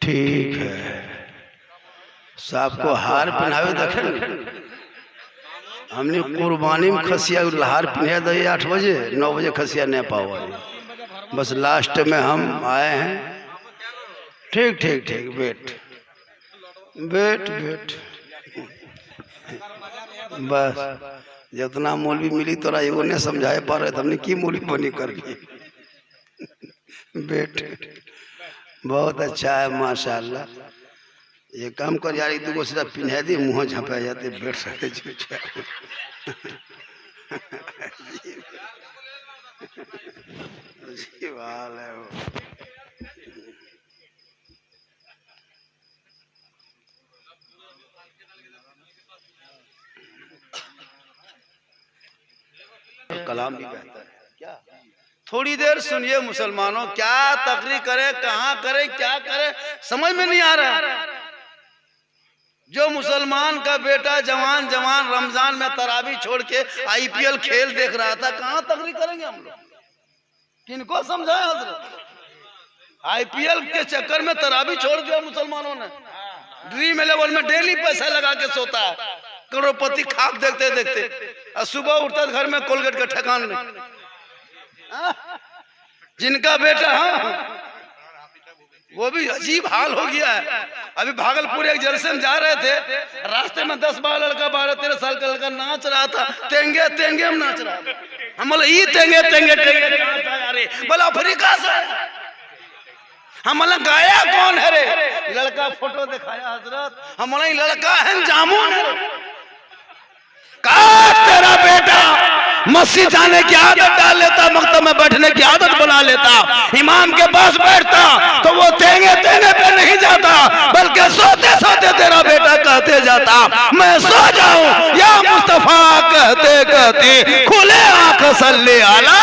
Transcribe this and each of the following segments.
ठीक है, साहब को हार पहनावे देखे हमने कुर्बानी में खसिया हार पहना दे 8 बजे 9 बजे खसिया नहीं पाओ, बस लास्ट में हम आए हैं। ठीक ठीक ठीक, बैठ बैठ बैठ, बस जितना मौलवी मिली तोरा एगो नहीं समझाए पा रहे, हमने की मौलवी बनी कर ली। बैठ, बहुत अच्छा है माशाल्लाह। ये काम कर यार, दूगो सिर्फ पिन्हा दी, मुँह झपा जाते, बैठ सकते हाल है वो। कलाम भी बेहतर है क्या? थोड़ी देर सुनिए मुसलमानों, क्या तकरीर करे, कहाँ करे, क्या करे, समझ में नहीं आ रहा। जो मुसलमान का बेटा जवान जवान रमजान में तरावी छोड़ के IPL खेल देख रहा था, कहाँ तकरीर करेंगे हम लोग? किनको समझाए हजरत? IPL के चक्कर में तरावी छोड़ दिया मुसलमानों ने। ड्रीम 11 में डेली पैसा लगा के सोता है, करोड़पति खाब देखते देखते, और सुबह उठता घर में कोलगेट का ठिकान नहीं। जिनका बेटा, हाँ वो भी अजीब हाल हो गया है। अभी भागलपुर एक जलसे में जा रहे थे, रास्ते में 10-12 लड़का 12-13 साल का लड़का नाच रहा था, तेंगे तेंगे हम नाच रहा था। हम बोले ये तेंगे तेंगे तेंगे कहाँ से आया रे? बोला अफ्रीका से। हम बोले गाया कौन है रे? लड़का फोटो दिखाया हजरत, हम बोले लड़का है जामुन। कहा तेरा बेटा मस्जिद जाने की आदत डाल लेता, मकतब में बैठने की आदत बना लेता, इमाम के पास बैठता तो वो तेंगे तेंगे पे नहीं जाता, बल्कि सोते सोते तेरा बेटा कहते जाता मैं सो जाऊं या मुस्तफा कहते कहते खुले आंख सल्ले आला।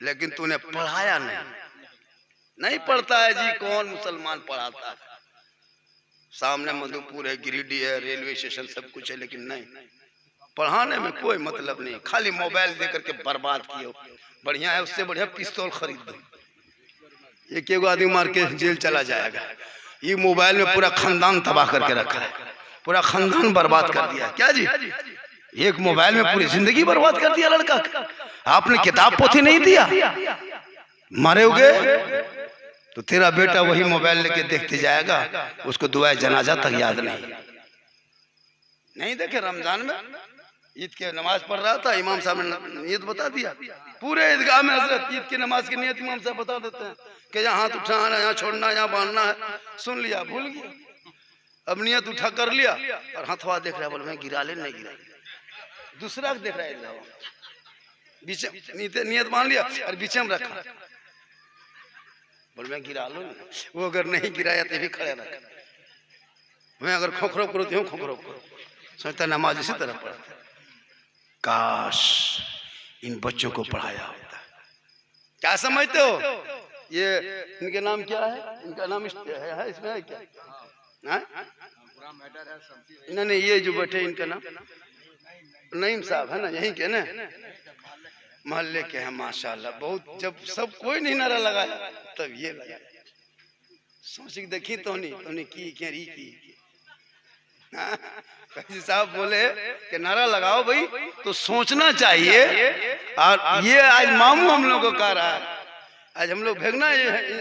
लेकिन तूने पढ़ाया नहीं पढ़ता है जी। कौन मुसलमान पढ़ाता है? सामने मधुपुर है, गिरिडीह है, रेलवे स्टेशन सब कुछ है, लेकिन नहीं, पढ़ाने में कोई मतलब नहीं। खाली मोबाइल दे करके बर्बाद किए। बढ़िया है, उससे बढ़िया पिस्तौल खरीद दो, एक एगो आदमी मार के जेल चला जाएगा। ये मोबाइल में पूरा खानदान तबाह करके रखा है, पूरा खानदान बर्बाद कर दिया। क्या जी? एक मोबाइल में पूरी जिंदगी बर्बाद कर दिया लड़का। आपने किताब पोथी नहीं दिया, मारोगे तो तेरा बेटा वही मोबाइल लेके देखते जाएगा, उसको दुआ जनाजा तक याद नहीं देखे। रमजान में ईद के नमाज पढ़ रहा था, इमाम साहब ने नियत बता दिया। पूरे ईदगाह में हजरत ईद की नमाज की नियत इमाम साहब बता देते हैं कि यहाँ हाथ उठाना, यहाँ छोड़ना, यहाँ बांधना है। सुन लिया, भूल गया। अब नियत उठा कर लिया और हथवा देख रहा है, बोल मैं गिरा ले, नहीं गिरा, दूसरा देख रहा है, बीच नियत मान लिया और बीच में रखा, बोल मैं गिरा लो। वो अगर नहीं गिराया तो भी खड़े रखा, मैं अगर खोखरो करो तो खोखरो करो। सोचता नमाज इसी तरह पढ़ता। काश इन बच्चों को पढ़ाया होता। क्या समझते हो? ये इनके नाम क्या है? इनका नाम है इसमें है क्या? नहीं, ये जो बैठे इनका नाम नईम साहब है ना, यहीं के ना, मोहल्ले के हैं माशाल्लाह। बहुत जब सब कोई नहीं नारा लगाया तब ये लगा। सोच के देखी तो नहीं की क्या री की। काजी साहब बोले कि नारा लगाओ भाई, तो सोचना चाहिए। और ये आज मामू हम लोग को कह रहा है, आज हम लोग भेगना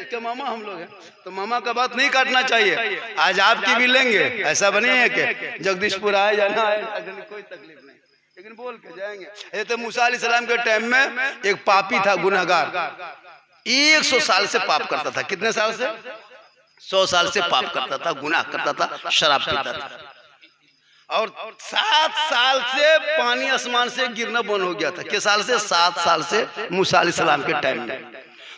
के मामा हम लोग हैं, तो मामा का बात नहीं काटना चाहिए। आज आपकी भी लेंगे, ऐसा बने है कि जगदीशपुर आए जाना है, कोई तकलीफ नहीं, लेकिन बोल के जाएंगे। ये तो मूसा अलैहिस्सलाम के टाइम में एक पापी था, गुनहगार, 100 साल से पाप करता था। कितने साल से? 100 साल से पाप करता था, गुनाह करता था, शराब पीता था। और 7 साल से पानी आसमान से गिरना बंद हो गया था। किस साल से? 7 साल से मूसा अलैहिस्सलाम के टाइम में।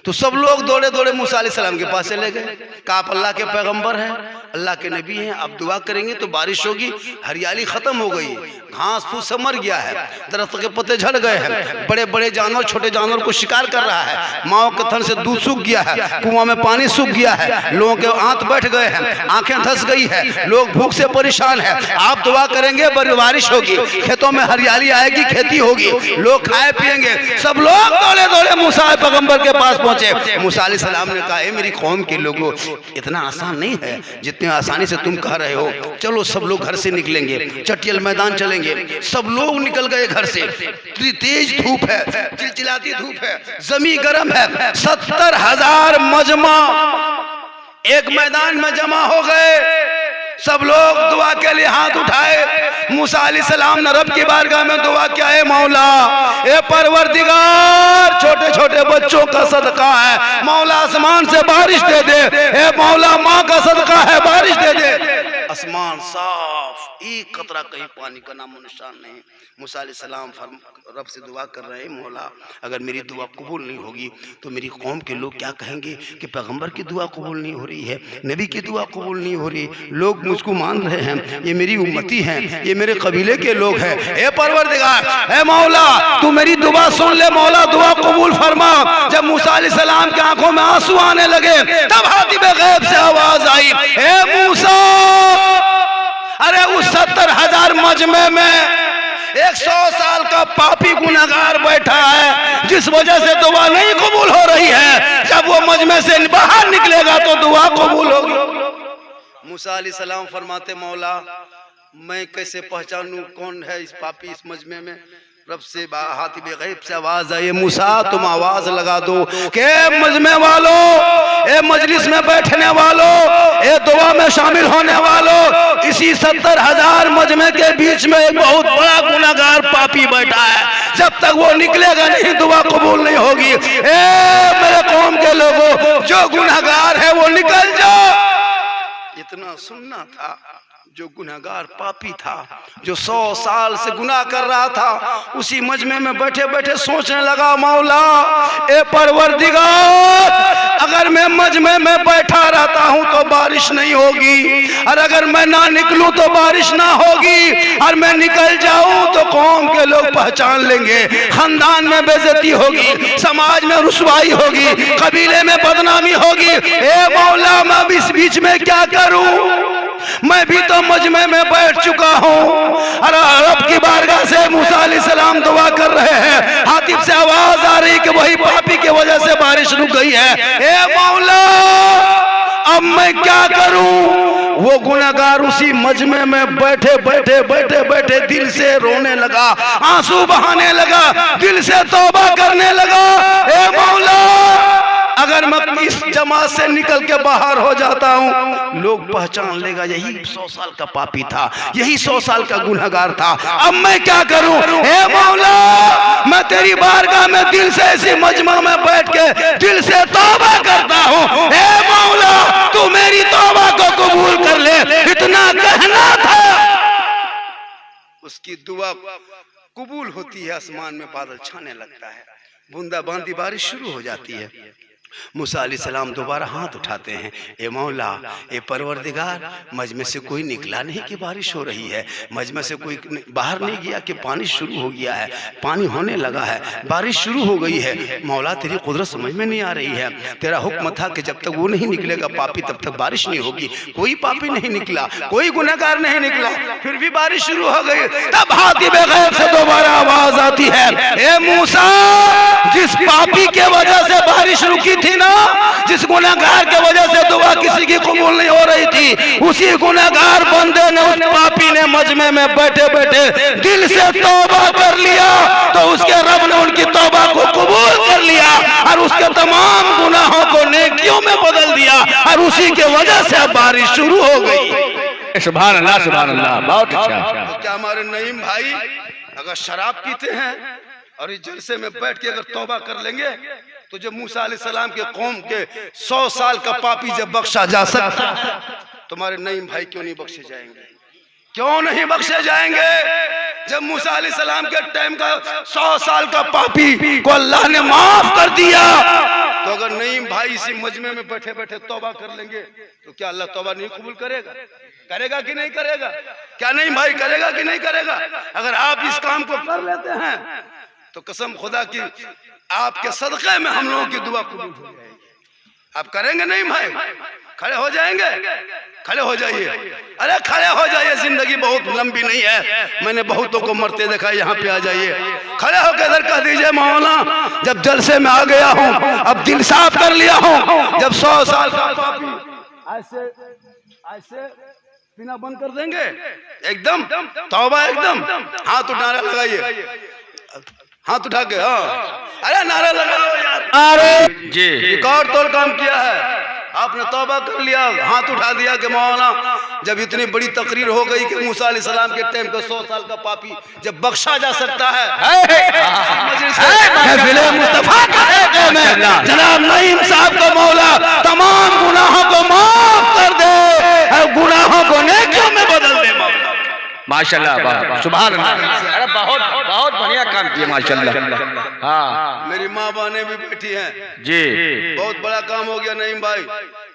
तो सब लोग दौड़े दौड़े मूसा अलैहिस्सलाम के पास चले गए। कहा आप अल्लाह के पैगंबर हैं, अल्लाह के नबी हैं, आप दुआ करेंगे तो बारिश होगी। हरियाली खत्म हो गई, घास फूस से मर गया है, दरख्त के पत्ते झड़ गए हैं, बड़े बड़े जानवर छोटे जानवर को शिकार कर रहा है, माओ के थन से दूध सूख गया है, कुआं में पानी सूख गया है, लोगों के आंत बैठ गए हैं, आंखें धंस गई है, लोग भूख से परेशान है। आप दुआ करेंगे बारिश होगी, खेतों में हरियाली आएगी, खेती होगी, लोग खाए पिएंगे। सब लोग दौड़े दौड़े मूसा पैगंबर के पास पहुंचे। मूसा अलैहिस्सलाम ने कहा, मेरी कौम के लोगों, इतना आसान नहीं है जितनी आसानी से तुम कह रहे हो। चलो सब लोग घर से निकलेंगे, चटियल मैदान चलेंगे। सब लोग निकल गए घर से। तेज धूप है, चिलचिलाती धूप है, जमीन गर्म है। 70,000 मजमा एक मैदान में जमा हो गए। सब लोग दुआ के लिए हाथ उठाए। मूसा अलैहिस्सलाम ने रब की बारगाह में दुआ किया, है मौला, ए परवरदिगार, छोटे छोटे बच्चों का सदका है, मौला आसमान से बारिश दे दे। ए मौला, माँ का सदका है, बारिश दे दे। आसमान साफ, एक कतरा कहीं पानी का नामो निशान नहीं। मूसा अलैहिस्सलाम रब से दुआ कर रहे हैं, मौला अगर मेरी दुआ कबूल नहीं होगी तो मेरी कौम के लोग क्या कहेंगे कि पैगंबर की दुआ कबूल नहीं हो रही है, नबी की दुआ कबूल नहीं हो रही, लोग मुझको मान रहे हैं, ये मेरी उम्मती हैं, ये मेरे कबीले के लोग हैं। ए परवरदिगार, ए मौला, तू मेरी दुआ सुन ले, मौला दुआ कबूल फरमा। जब मूसा अलैहिस्सलाम की आंखों में आंसू आने लगे, तब हातिब गैब से आवाज आई, ए मूसा, अरे उस 70,000 मजमे में 100 साल का पापी गुनहगार बैठा है, जिस वजह से दुआ नहीं कबूल हो रही है। जब वो मजमे से बाहर निकलेगा तो दुआ कबूल होगी। मूसा अलैहिस्सलाम फरमाते, मौला मैं कैसे पहचानूं कौन है इस पापी इस मजमे में। रब से हातिब गैब से आवाज आई, मूसा तुम आवाज लगा दो के मजमे वालों, ए मजलिस में बैठने वालों, ए दुआ में शामिल होने वालों, इसी 70,000 मजमे के बीच में एक बहुत बड़ा गुनहगार पापी बैठा है। जब तक वो निकलेगा नहीं दुआ कबूल नहीं होगी। ए मेरे कौम के लोगों, जो गुनहगार है वो निकल जाओ। इतना सुनना था। जो गुनहगार पापी था, जो 100 साल से गुनाह कर रहा था, उसी मजमे में बैठे बैठे सोचने लगा, मौला ए परवरदिगार, अगर मैं मजमे में बैठा रहता हूं तो बारिश नहीं होगी, और अगर मैं ना निकलूं तो बारिश ना होगी, और मैं निकल जाऊं तो कौम के लोग पहचान लेंगे, खानदान में बेइज्जती होगी, समाज में रुसवाई होगी, कबीले में बदनामी होगी। ए मौला, मैं इस बीच में क्या करूं? मैं भी तो मजमे में बैठ चुका हूँ। और रब की बारगाह से मूसा अलैहिस्सलाम दुआ कर रहे हैं। हातिब से आवाज आ रही कि वही पापी की वजह से बारिश रुक गई है। ए मौला, अब मैं क्या करूं? वो गुनहगार उसी मजमे में बैठे बैठे बैठे बैठे दिल से रोने लगा, आंसू बहाने लगा, दिल से तौबा करने लगा। ए मौला, अगर मैं इस जमात से निकल के बाहर हो जाता हूँ, लोग पहचान लेगा यही 100 साल का पापी था, यही 100 साल का गुनहगार था। अब मैं क्या करूं? हे मौला, मैं तेरी बारगाह में दिल से इसी मजमा में बैठ के दिल से तौबा करता हूँ। हे मौला, तू मेरी तौबा को कबूल कर ले। इतना कहना था, उसकी दुआ कबूल होती है। आसमान में बादल छाने लगता है, बूंदा बांदी बारिश शुरू हो जाती है। मूसा अलैहिस्सलाम दोबारा हाथ उठाते हैं, ए मौला, ए परवरदिगार, मजमे से कोई निकला नहीं कि बारिश हो रही है, मजमे से कोई बाहर नहीं गया कि पानी शुरू हो गया है, पानी होने लगा है, बारिश शुरू हो गई है। मौला, तेरी कुदरत समझ में नहीं आ रही है। तेरा हुक्म था कि जब तक वो नहीं निकलेगा पापी, तब तक बारिश नहीं होगी। कोई पापी नहीं निकला, कोई गुनहगार नहीं निकला, फिर भी बारिश शुरू हो गई। तब हातिब गैब से दोबारा आवाज आती है, ए मूसा, जिस पापी के वजह से बारिश रुकी थी ना, जिस गुनहगार के वजह से दुआ किसी की कबूल नहीं हो रही थी, उसी गुनहगार बंदे ने, उस पापी ने मजमे में बैठे बैठे दिल से तौबा कर लिया, तो उसके रब ने उनकी तौबा को कबूल कर लिया और उसके तमाम गुनाहों को नेकियों में बदल दिया, और उसी के वजह से बारिश शुरू हो गई। सुभान अल्लाह, सुभान अल्लाह, बहुत अच्छा। तो क्या हमारे नईम भाई अगर शराब पीते हैं और इस जलसे में बैठ के अगर तौबा कर लेंगे, तो जब मूसा अलैहिस्सलाम के कौम के 100 साल का पापी जब बख्शा जा सकता, तुम्हारे नईम भाई क्यों नहीं बख्शे जाएंगे? क्यों नहीं बख्शे जाएंगे? जब मूसा अलैहिस्सलाम के टाइम का 100 साल का पापी को अल्लाह ने माफ कर दिया, तो तो अगर नहीं भाई इसी मजमे में बैठे बैठे तौबा कर लेंगे तो क्या अल्लाह तौबा नहीं कबूल करेगा? करेगा कि नहीं करेगा? क्या नहीं भाई, करेगा कि नहीं करेगा? अगर आप इस काम को कर लेते हैं तो कसम खुदा की आपके सदक़े में हम लोगों की दुआ कबूल हो जाएगी। आप करेंगे नहीं भाई? खड़े हो जाएंगे? खड़े हो जाइए, अरे खड़े हो जाइए, जिंदगी बहुत लंबी नहीं है, मैंने बहुतों को मरते देखा, यहाँ पे आ जाइए, खड़े होकर इधर कह दीजिए मौलाना जब जलसे में आ गया हूँ, अब दिल साफ कर लिया हूँ, जब 100 साल का पापी ऐसे ऐसे पीना बंद कर देंगे एकदम, तौबा एकदम, हाथ उठाना लगाइए, हाथ उठा के, हाँ अरे नारा लगाओ यार, अरे जी रिकॉर्ड तोड़ काम किया है आपने, तौबा कर लिया, हाथ उठा दिया कि मौलाना जब इतनी बड़ी तकरीर हो गई कि मूसा अलैहिस्सलाम के टाइम पे 100 साल का पापी जब बख्शा जा सकता है, जनाब नईम साहब को मौला तमाम गुनाहों को माफ कर दे, गुनाहों को नेकियों में बदल दे मौला। माशाल्लाह, सुभान अल्लाह, अरे बहुत बहुत बढ़िया काम किया माशाल्लाह। हाँ मेरी माँ बहनें भी बैठी हैं जी, बहुत बड़ा काम हो गया नईम भाई,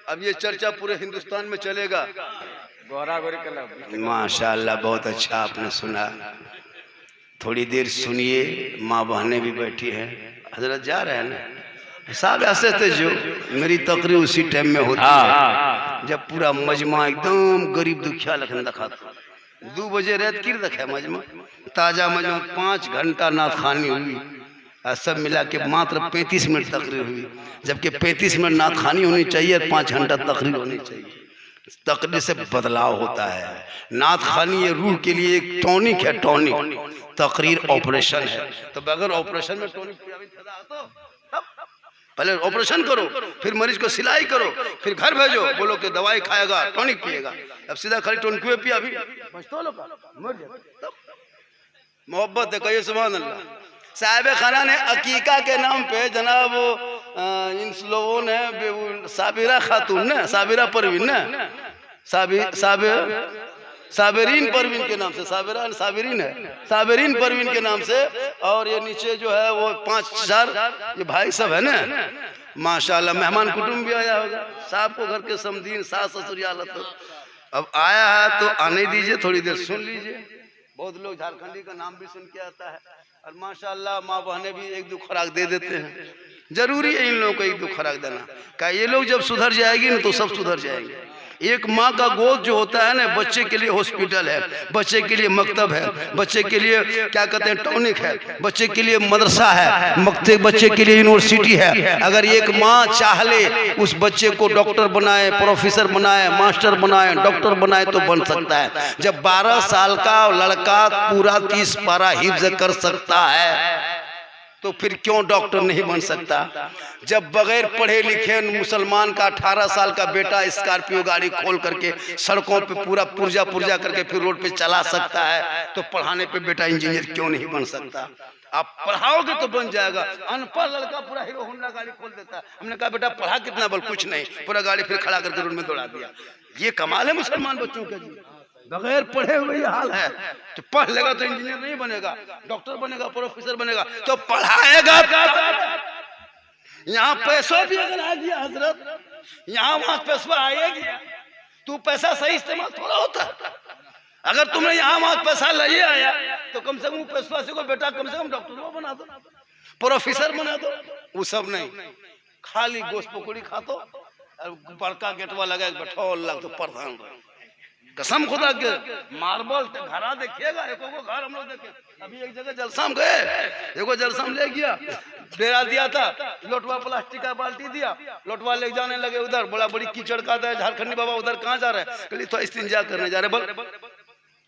अब ये चर्चा पूरे हिंदुस्तान में चलेगा। माशाल्लाह बहुत अच्छा आपने सुना, थोड़ी देर सुनिए, माँ बहनें भी बैठी हैं, हजरत जा रहे हैं ना साहब, ऐसे थे जो मेरी तकरीर उसी टाइम में होती है जब पूरा मजमा एकदम गरीब दुखिया लखन दखा था, 2 बजे रात गिर रखा है मजमा, ताजा मजमा, 5 घंटा नात खानी हुई, सब मिला के मात्र 35 मिनट तकरीर हुई, जबकि 35 मिनट नात खानी होनी चाहिए, 5 घंटा तकरीर होनी चाहिए। तकरीर से बदलाव होता है, नात खानी ये रूह के लिए एक टॉनिक है, टॉनिक, तकरीर ऑपरेशन है, तो बगैर ऑपरेशन में टॉनिक पहले ऑपरेशन करो, फिर मरीज को सिलाई करो, फिर घर भेजो, बोलो कि दवाई खाएगा टॉनिक पिएगा, अब सीधा खाली टॉनिक क्यों पिया, अभी मोहब्बत है, कहिए सुभान अल्लाह। साहिब खाना ने अकीका के नाम पे जनाब इन लोगों ने साबिरा खातून ने, साबिरा परवीन ने, साबिरीन परवीन के नाम से, साबिरा साबिरीन है, साबिरीन परवीन के नाम से, और ये नीचे जो है वो 5-4 ये भाई सब है ना, माशाल्लाह मेहमान कुटुंब भी आया होगा, साहब को घर के समदीन सास ससुर हालत, अब आया है तो आने दीजिए, थोड़ी देर सुन लीजिए, बहुत लोग झारखंडी का नाम भी सुन के आता है, और माशाल्लाह माँ बहनें भी 1-2 खुराक दे देते हैं, जरूरी है इन लोगों को 1-2 खुराक देना, क्या ये लोग जब सुधर जाएगी ना तो सब सुधर जाएंगे। एक माँ का गोद जो होता है ना, बच्चे के लिए हॉस्पिटल है, बच्चे के लिए मकतब है, बच्चे के लिए क्या कहते हैं टॉनिक है, बच्चे के लिए मदरसा है, बच्चे के लिए यूनिवर्सिटी है। अगर एक माँ चाह ले उस बच्चे को डॉक्टर बनाए, प्रोफेसर बनाए, मास्टर बनाए, डॉक्टर बनाए तो बन सकता है। जब 12 साल का लड़का पूरा 30 पारा हिफ्ज कर सकता है तो फिर क्यों डॉक्टर नहीं बन सकता? जब बगैर पढ़े लिखे मुसलमान का 18 साल का बेटा स्कॉर्पियो गाड़ी खोल करके सड़कों पे पूरा पुर्जा करके फिर रोड पे चला सकता है, तो पढ़ाने पे बेटा इंजीनियर क्यों नहीं बन सकता? आप पढ़ाओगे तो बन जाएगा। अनपढ़ लड़का पूरा हीरो होंडा गाड़ी खोल देता है, हमने कहा बेटा पढ़ा कितना, बोल कुछ नहीं, पूरा गाड़ी फिर खड़ा करके रोड में दौड़ा दिया। ये कमाल है मुसलमान बच्चों का जी, बगैर पढ़े हुए ये हाल है। तो पढ़ लेगा तो इंजीनियर नहीं बनेगा, डॉक्टर बनेगा, प्रोफेसर बनेगा, तो पढ़ाएगा। यहाँ पैसा भी अगर आ गया हजरत, यहाँ वहां पैसा आएगी, तू पैसा सही इस्तेमाल थोड़ा होता। अगर तुमने यहाँ वहां पैसा ले आया तो कम से कम पैसा से को बेटा कम से कम डॉक्टर बना दो, प्रोफेसर बना दो। वो सब नहीं, खाली गोश्त पकौड़ी खा दो, बड़का गेटवा लगा बैठो लग तो प्रधान कसम खुदा के मार्बल घरा देखिएगा। एको घर हम लोग देखे, अभी एक जगह जलसा में गए, एको जलसा में ले गया, डेरा दिया था, लोटवा प्लास्टिक का बाल्टी दिया, लोटवा ले जाने लगे उधर, बड़ा बड़ी कीचड़ का था। झारखंडी बाबा उधर कहाँ जा रहे हैं? कहली तो इस्तिंजा करने जा रहे, बोल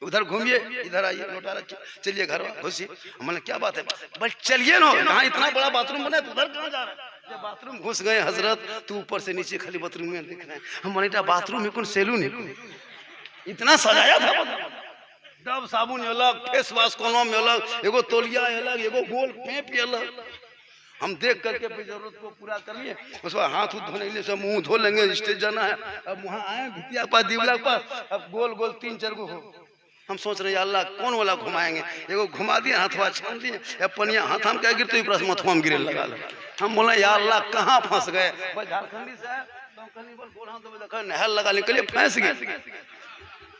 उधर घूमिए, इधर आइए, लोटा रखिए, चलिए घर घुसिए। हमने क्या बात है, बस चलिए ना, यहाँ इतना बड़ा बाथरूम बना है, उधर कहाँ जा रहे हैं? जब बाथरूम घुस गए हजरत, तू ऊपर से नीचे खाली बाथरूम में देख रहे हैं। हम मनीटा बाथरूम में कौन सैलून है, इतना सजाया था, डब साबुन अलग, फेस वॉश कोनो में अलग, एगो तौलिया अलग, एगो गोल पेप अलग। हम देख करके जरूरत को पूरा कर लिए, उसके बाद हाथ धोने से मुंह धो लेंगे, स्टेज जाना है। अब वहाँ आए भितिया पास, दीवला पास, अब गोल गोल 3-4 गो हो, हम सोच रहे हैं अल्लाह कौन वाला घुमाएंगे, एगो घुमा दिए हाथवा छान दिए या पनिया हाथ हम क्या गिरते मथुआ में गिरे लगा ले। हम बोले या अल्लाह कहाँ फंस गए। झारखंडी साहब नहर लगा निकलिए फंस गए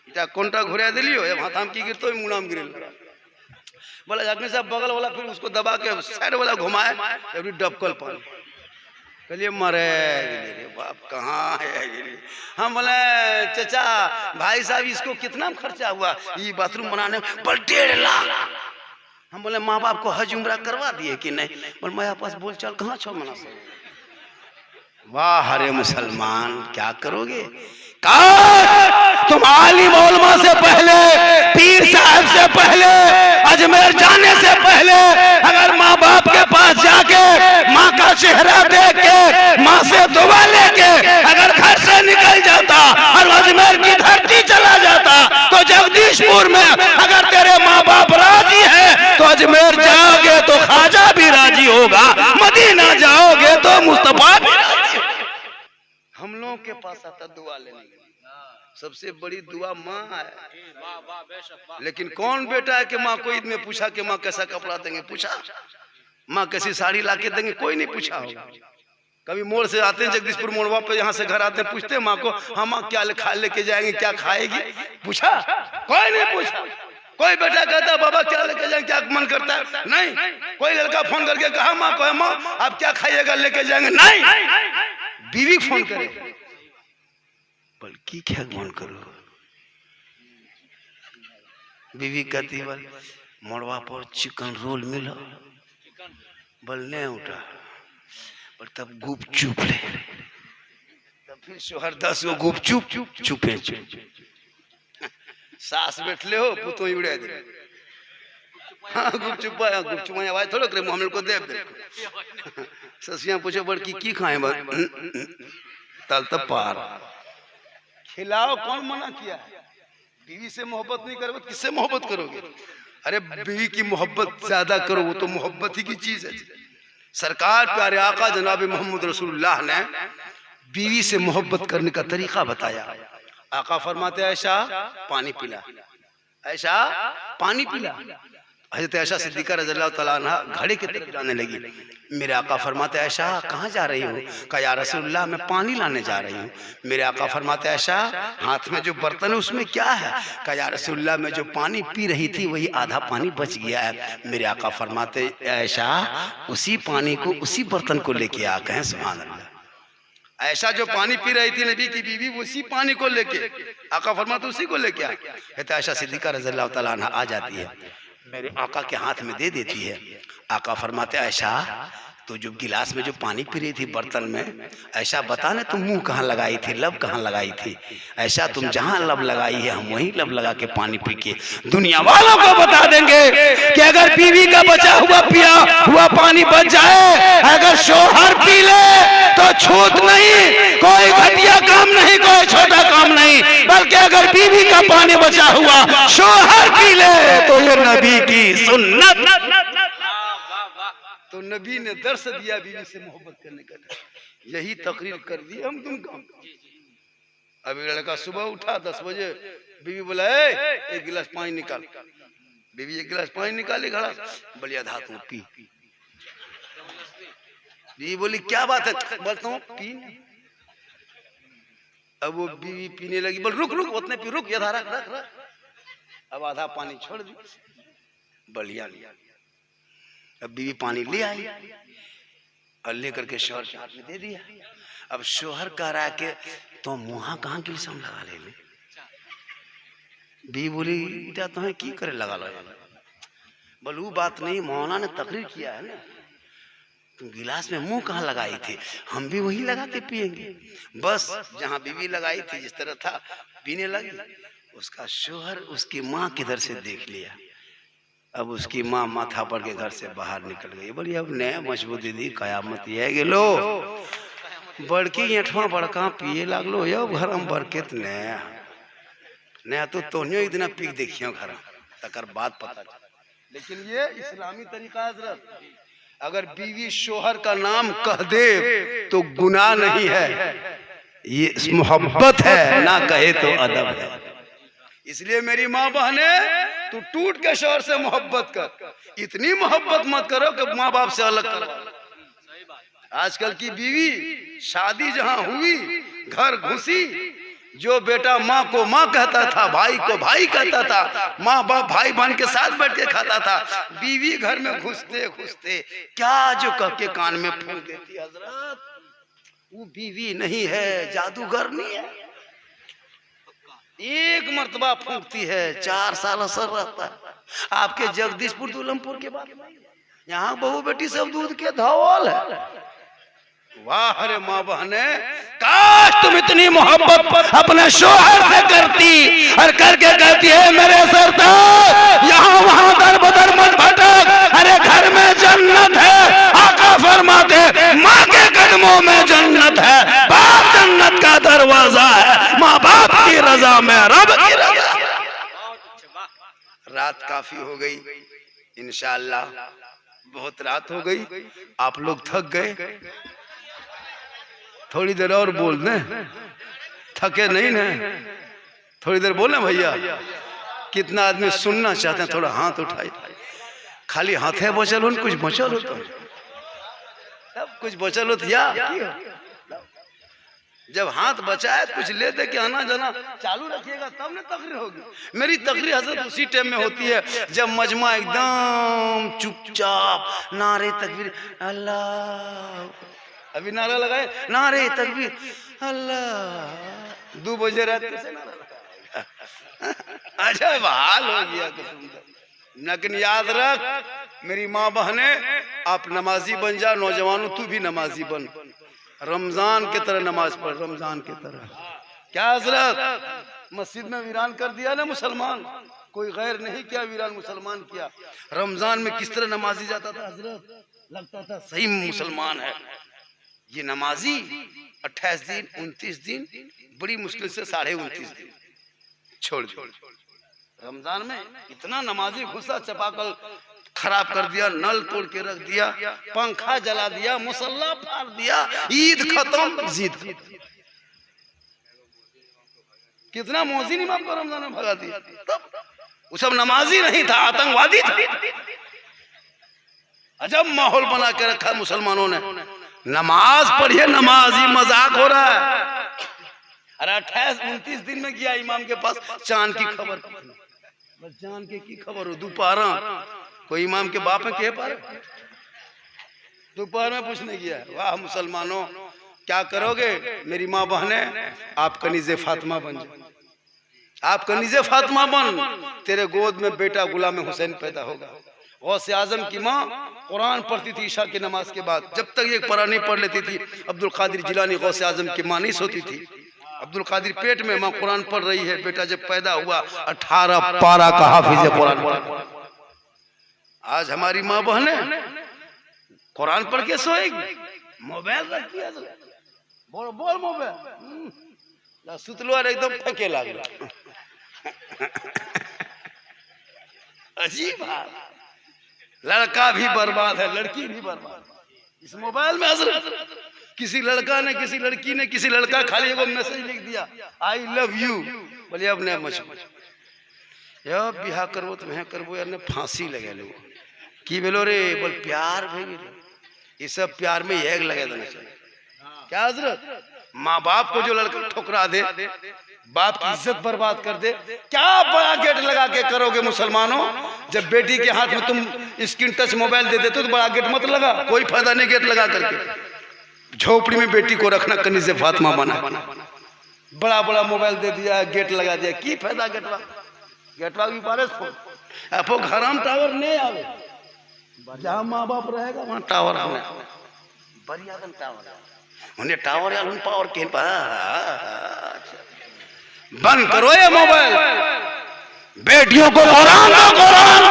इटा कोंटा घुरा दिलियो हाथ हम की गिरते मुना में गिरे लगा। बोला झारखंडी साहब बगल वाला फिर उसको दबा के साइड वाला घुमाए अभी डबकल पानी चलिए मरे बाप कहाँ है। हम बोले चचा भाई साहब इसको कितना खर्चा हुआ ये बाथरूम बनाने में? 1.5 लाख। हम बोले माँ बाप को हज उम्रा करवा दिए कि नहीं? बोले मैं पास बोल चाल कहाँ छो मना से। वाह हरे मुसलमान क्या करोगे। तुम आलिम उलमा से पहले, पीर साहब से पहले, अजमेर जाने से पहले अगर माँ बाप के पास जाके माँ का चेहरा देख के माँ से दुआ लेके अगर घर से निकल जाता और अजमेर की धरती चला जाता तो जगदीशपुर में अगर तेरे माँ बाप राजी है तो अजमेर जाओगे तो ख्वाजा भी राजी होगा, मदीना जाओगे तो मुस्तफा भी राजी होगा। हम लोगों के पास आता दुआ लेने के सबसे बड़ी दुआ माँ है। लेकिन कौन बेटा है कि माँ को ईद में पूछा कि माँ कैसा कपड़ा देंगे? पूछा माँ कैसी साड़ी लाके देंगे? कोई नहीं पूछा होगा। कभी मोड़ से आते हैं जगदीशपुर मोड़वा पे यहाँ से घर आते हैं पूछते माँ को हम माँ क्या खा लेके जाएंगे, क्या खाएगी? पूछा? कोई नहीं पूछा। कोई बेटा कहता बाबा क्या लेके जाएंगे, क्या मन करता है? नहीं। कोई लड़का फोन करके कहा माँ को माँ आप क्या खाइएगा लेके जाएंगे? नहीं। बीवी फोन करे बल्कि क्या मन करो। बीवी कहती बल मोड़वा पर चिकन रोल मिला बल नहीं उठा पर तब गुप चुप ले तब फिर शोहर 10 गो गुप चुप चुपे चुप सास बैठले हो पुतो उड़ा दे। हाँ गुप चुप आवाज थोड़ा करे हम लोग को देव दे। ससिया पूछो बड़की की खाए तल तब पार खिलाओ कौन मना किया है? बीवी से मोहब्बत नहीं करोगे किससे मोहब्बत करोगे? अरे बीवी की मोहब्बत ज्यादा करो वो तो मोहब्बत ही की चीज है। सरकार प्यारे आका जनाब मोहम्मद रसूलुल्लाह ने बीवी से मोहब्बत करने का तरीका बताया। आका फरमाते ऐशा पानी पिला, ऐशा पानी पिला। हजरत आयशा सिद्दीका रज़ियल्लाहु तआला अन्हा घड़े की तरफ जाने लगी। मेरे आका फरमाते ऐशा कहाँ जा रही हो? कहा या रसूलुल्लाह मैं पानी लाने जा रही हूँ। मेरे आका फरमाते ऐशा हाथ में जो बर्तन है उसमें क्या है? कहा या रसूलुल्लाह मैं जो पानी पी रही थी वही आधा पानी बच गया है। मेरे आका फरमाते ऐशा उसी पानी को उसी बर्तन को लेके आ। कहें सुभान अल्लाह। ऐशा जो पानी पी रही थी नबी की बीवी उसी पानी को लेके आका फरमाते उसी को लेके आ। कहते आयशा सिद्दीका रज़ियल्लाहु तआला अन्हा आ जाती है मेरे आका के हाथ में दे देती है। आका फरमाते ऐशा तो जो गिलास में जो पानी पी रही थी बर्तन में ऐशा बता ना तुम मुंह कहाँ लगाई थी, लब कहाँ लगाई थी? ऐशा तुम जहाँ लब लगाई है हम वहीं लब लगा के पानी पी के दुनिया वालों को बता देंगे कि अगर बीवी का बचा हुआ पिया हुआ पानी बच जाए, अगर शोहर पी ले तो छूत नहीं, कोई घटिया काम नहीं, कोई छोटा काम नहीं, बल्कि अगर बीवी का पानी बचा हुआ शोहर पी ले तो ये नबी की सुन्नत। तो नबी ने दर्श दिया बीवी से मोहब्बत करने का। यही तकरीर कर दी हम तुम काम। अभी लड़का सुबह उठा 10 बजे, बीवी बोला एक गिलास पानी निकाल। बीवी एक गिलास पानी निकाली घड़ा, बलिया धातु पी। बीवी बोली क्या बात है? बोलता हूँ पी। अब वो बीवी पीने लगी, बोल रुक रुक उतने पी, रुक ये धारा रख रख। अब आधा पानी छोड़ दी, बलिया लिया। अब बीवी पानी ले आई और लेकर के शोहर के हाथ में दे दिया। अब शोहर कह रहा है कि तो मुहा कहाँ के लिए लगा ले। बीवी बोली बेटा तुम्हें की करे लगा लो। बोल वो बात नहीं, मौलाना ने तकरीर किया है ना, तुम गिलास में मुंह कहाँ लगाई थी, हम भी वही लगा के पिएंगे। बस जहाँ बीवी लगाई थी जिस तरह था पीने लगी। उसका शोहर उसकी माँ किधर से देख लिया। अब उसकी माँ माथा पड़ के घर से बाहर निकल गई। बोली अब नया मजबूत दीदी कयामत ये गेलो बड़की एठवा बड़का पिए लगलो यो घर में बरकत नया तो तोनियो इतना पीक देखियो घर तकर बात पता। लेकिन ये इस्लामी तरीका हजरत, अगर बीवी शोहर का नाम कह दे तो गुनाह नहीं है, ये मोहब्बत है, ना कहे तो अदब है। इसलिए मेरी माँ बहने, तू टूट के शोर से मोहब्बत कर, इतनी मोहब्बत मत करो कि माँ बाप से अलग कर। आजकल की बीवी शादी जहां हुई, घर घुसी, जो बेटा माँ को माँ कहता था, भाई को भाई कहता था, माँ बाप भाई बहन के साथ बैठ के खाता था, बीवी घर में घुसते घुसते क्या जो कह के कान में फूंक देती, हजरत वो बीवी नहीं है, जादूगर नहीं है। एक मर्तबा फूंकती है, 4 साल असर रहता है। आपके जगदीशपुर दुल्हमपुर के बाद यहाँ बहू बेटी सब दूध के धौल है। वाह अरे माँ बहने, काश तुम इतनी मोहब्बत अपने शोहर से करती और करके कहती है मेरे सरदार यहाँ वहाँ दर बदर मत भटक, अरे घर में जन्नत है। आका फरमाते माँ के कदमों में जन्नत है, बाप जन्नत का दरवाजा है, माँ बाप की रजा में रब की रजा। रात काफी हो गई, इंशाअल्लाह बहुत रात हो गई, आप लोग थक गए, थोड़ी देर और बोल दें, थके नहीं ना, थोड़ी देर बोले भैया। कितना आदमी सुनना चाहते हैं, थोड़ा हाथ उठाए। खाली हाथे बचल हो, कुछ बचल हो, सब कुछ बचल हो या जब हाथ बचाए कुछ ले दे के आना जाना चालू रखिएगा, तब ना तकरीर होगी। मेरी तकरीर हजरत उसी टाइम में होती है जब मजमा एकदम चुपचाप, नारे तकबीर अल्लाह, अभी नारा लगाए नारे तकबीर अल्लाह, 2 बजे रात से अच्छा हाल हो गया। लेकिन याद रख मेरी माँ बहने, आप नमाजी बन जा, नौजवानों तू भी नमाजी बन, रमजान के तरह नमाज पढ़, रमजान के तरह। क्या हजरत मस्जिद में वीरान कर दिया ना मुसलमान, कोई गैर नहीं किया, वीरान मुसलमान किया। रमजान में किस तरह नमाजी जाता था हजरत, लगता था सही मुसलमान है। ये नमाजी 28 दिन 29 दिन बड़ी मुश्किल से 29.5 दिन छोड़ दो। रमजान में इतना नमाजी घुसा चपाकल खराब कर दिया, नल तोड़ के रख दिया, पंखा जला दिया, मुसल्ला फाड़ दिया, ईद खत्म, जीद खत्म। कितना मोहसिन इमाम को रमजान में भगा दिया। तब वो सब नमाजी नहीं था, आतंकवादी था। अजब माहौल बना के रखा मुसलमानों ने। नमाज पढ़िए, नमाजी मजाक हो रहा है। अरे 28-29 दिन में गया इमाम के पास, चांद की खबर, बस चांद की खबर हो, दोपहर कोई इमाम के बाप में कह पा रहे, दोपहर में पूछने गया। वाह मुसलमानों, क्या करोगे मेरी माँ बहने, आप कनीज़े फातिमा बन जाओ, आप कनीज़े फातिमा बन, तेरे गोद में बेटा गुलाम हुसैन पैदा होगा। गौसे आजम की माँ कुरान पढ़ती थी ईशा की नमाज के बाद, जब तक ये पढ़ा नहीं पढ़ लेती थी। अब्दुल कादिर जिलानी गौसे आजम की माँ नहीं सोती थी। अब्दुल कादिर पेट में, माँ कुरान पढ़ रही है, बेटा जब पैदा हुआ 18 पारा का हाफिज कुरान। आज हमारी माँ बहने कुरान पढ़ के सोएगी, मोबाइल रखती है, बोल बोल मोबाइल सुतलो एकदम थके लागल। अजीब हाल, लड़का भी बर्बाद है, लड़की भी बर्बाद इस मोबाइल में। हजरत किसी लड़का ने, किसी लड़की ने, किसी लड़का खाली एगो मैसेज लिख दिया आई लव यू, बोले अब नहीं मच यार बिहा करबो तो मैं करबो यार, ने फांसी लगे लो की बोलो रे, बोल प्यार भेगे, ये सब प्यार में एक लगे देना चाहिए। क्या हजरत, माँ बाप को जो लड़का ठुकरा दे, बाप की इज्जत बर्बाद कर दे, क्या बड़ा गेट लगा के करोगे मुसलमानों। जब बेटी के हाथ में तुम स्क्रीन टच मोबाइल दे देते तो बड़ा गेट मत लगा, कोई फायदा नहीं गेट लगा करके। झोपड़ी में बेटी को रखना, कनीज़े फातिमा बना, बड़ा बड़ा मोबाइल दे दिया, गेट लगा दिया, की फायदा गेटवा, गेटवा भी पारे आपको हराम टावर नहीं आवे, जहाँ माँ बाप रहेगा वहाँ टावर आवे, बढ़िया टावर उन्हें टावर या उन पावर के बंद करो ये मोबाइल, बेटियों को कुरान दो, कुरान।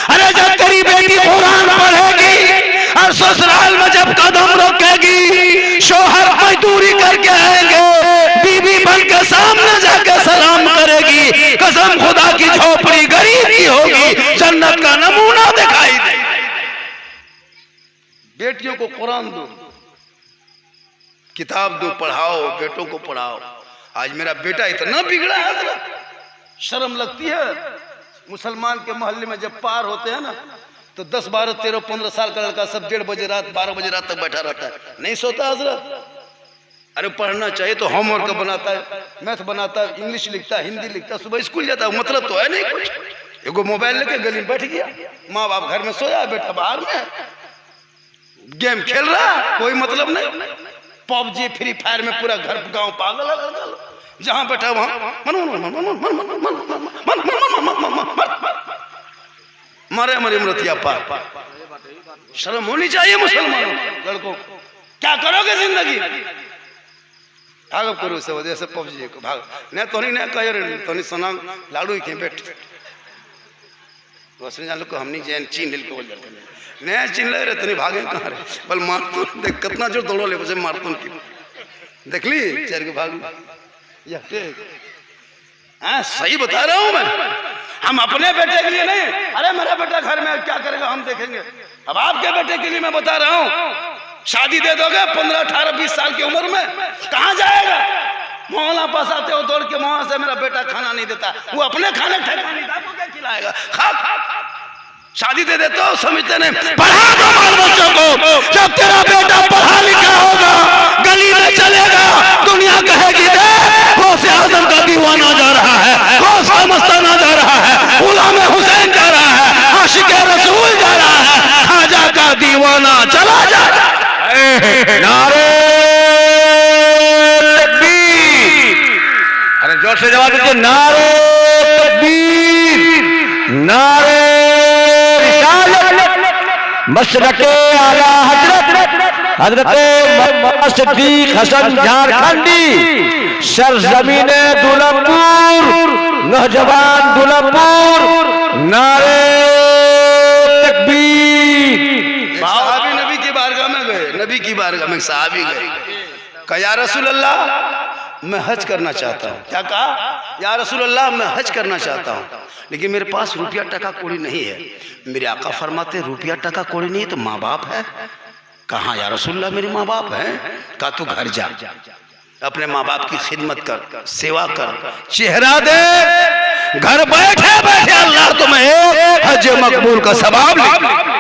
अरे जब तेरी बेटी कुरान पढ़ेगी और ससुराल में जब कदम रखेगी, शोहर मजदूरी करके आएंगे, बीवी बन के सामने जाके सलाम करेगी, कसम खुदा की झोपड़ी गरीब की होगी, जन्नत का नमूना दिखाई दे। बेटियों को कुरान दो, किताब दो, पढ़ाओ, बेटों को पढ़ाओ। आज मेरा बेटा इतना बिगड़ा है शर्म लगती है? मुसलमान के मोहल्ले में जब पार होते हैं ना तो 10, 12, 13, 15 साल का लड़का सब 1:30 बजे रात 12 बजे रात तक बैठा रहता है, नहीं सोता हजरत। अरे पढ़ना चाहिए तो होमवर्क बनाता है, मैथ बनाता है, इंग्लिश लिखता है, हिंदी लिखता है, सुबह स्कूल जाता है, मतलब तो है नहीं कुछ। एगो मोबाइल लेके गली में बैठ गया, माँ बाप घर में सोया, बेटा बाहर में गेम खेल रहा, कोई मतलब नहीं। पबजी फ्री फायर में पूरा घर गांव पागल है, जहां बैठा वहां मारे मरी मरतिया पार। शर्म होनी चाहिए मुसलमानों लड़कों। क्या करोगे जिंदगी? भागो करो से वजह से पबजी को भाग ने तो नहीं कह रे तो नहीं सुना लाडू के बैठ वसने जान को हमनी जैन चीन हिल के बोल जाते ने चीन ले रे तनी भागे कहां रे बल मार तो देख कितना जोर दौड़ो ले बसे मार तो की देख ली चेर के भाग या हां सही बता रहा हूं मैं। हम अपने बेटे के लिए नहीं, अरे मेरा बेटा घर में क्या करेगा हम देखेंगे। अब आपके बेटे के लिए मैं बता रहा हूं, शादी दे दोगे 15, 18, 20 साल की उम्र में, कहां जाएगा? मोहल्ला पास आते हो दौड़ के, वहां से मेरा बेटा खाना नहीं देता, वो अपने खाने ठेका नहीं था, आपको क्या खिलाएगा? खा शादी दे देते हो, समझते नहीं। पढ़ा दो बाल बच्चों को, जब तेरा बेटा पढ़ा लिखा होगा, गली में चलेगा, दुनिया कहेगी दे गौसे आजम का दीवाना जा रहा है, गौस का मस्ताना जा रहा है, गुलाम हुसैन जा रहा है, आशिक रसूल जा रहा है, खाजा का दीवाना चला जा रहा है। नारे तकबीर, अरे जोर से जवाब दीजिए, नारे तकबीर, नारे मशरक़े आला हजरत मोहम्मद सिद्दीक हसन झारखंडी, सरजमीने दुलमपुर, नौजवान दुलमपुर, नारे तकबीर। सहाबी नबी की बारगाह में गए, नबी की बारगाह में सहाबी गए, कहा या रसूल अल्लाह मैं हज करना चाहता हूँ। क्या कहा? या रसूल अल्लाह मैं हज करना चाहता हूँ, लेकिन मेरे पास रुपया टका कौड़ी नहीं है। मेरे आका फरमाते रुपया टका कौड़ी नहीं है तो माँ बाप है। कहाँ या रसूल अल्लाह मेरे माँ बाप है? कहा तू घर जा, अपने माँ बाप की खिदमत कर, सेवा कर, चेहरा दे, घर बैठे बैठे अल्लाह तुम्हें हज मकबूल का सवाब दे।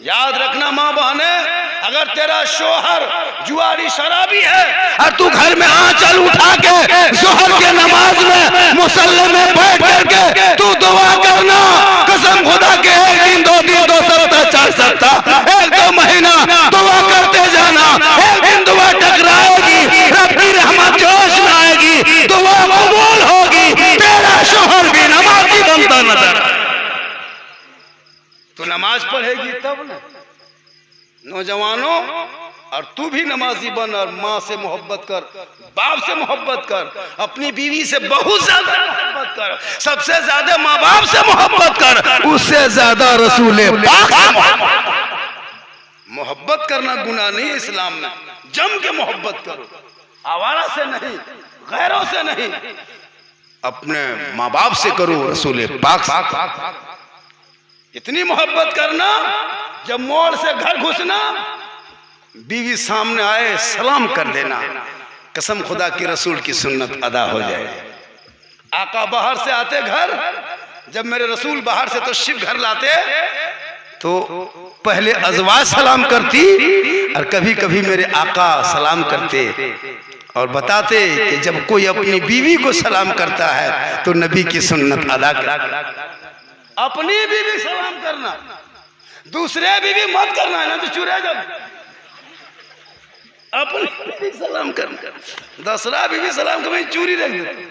याद रखना माँ बहने, अगर तेरा शोहर जुआरी शराबी है और तू घर में आंचल उठा के जोहर के नमाज में मुसल्ले में बैठ करके तू दुआ करना, कसम खुदा के 1 दिन 2 दिन 2 सप्ताह 4 सप्ताह 1-2 महीना दुआ करते जाना, एक दिन दुआ टकराएगी, रब की रहमत जोश में आएगी, दुआ कबूल होगी, तेरा शोहर भी नमाजी बनता नजर। तो नमाज पढ़ेगी तब ना। नौजवानों, और तू भी नमाजी बन और माँ से मोहब्बत कर, बाप से मोहब्बत कर, अपनी बीवी से बहुत ज्यादा मोहब्बत कर, सबसे ज्यादा माँ बाप से मोहब्बत कर, उससे ज्यादा रसूल पाक से मोहब्बत करना गुनाह नहीं है इस्लाम में। जम के मोहब्बत करो, आवारा से नहीं, गैरों से नहीं, अपने माँ बाप से करो, रसूल पाक से। इतनी मोहब्बत करना, जब मोड़ से घर घुसना, बीवी सामने आए सलाम कर देना, कसम खुदा की रसूल की सुन्नत अदा हो जाए। आका बाहर से आते घर, जब मेरे रसूल बाहर से तशरीफ घर लाते तो पहले अज़वाज सलाम करती और कभी कभी मेरे आका सलाम करते और बताते कि जब कोई अपनी बीवी को सलाम करता है तो नबी की सुन्नत अदा कर। अपनी बीवी सलाम करना, दूसरे बीवी मत करना, है ना तो चुरेगा। अपनी बीवी सलाम करना, दूसरा बीवी सलाम कर चूरी रख देते,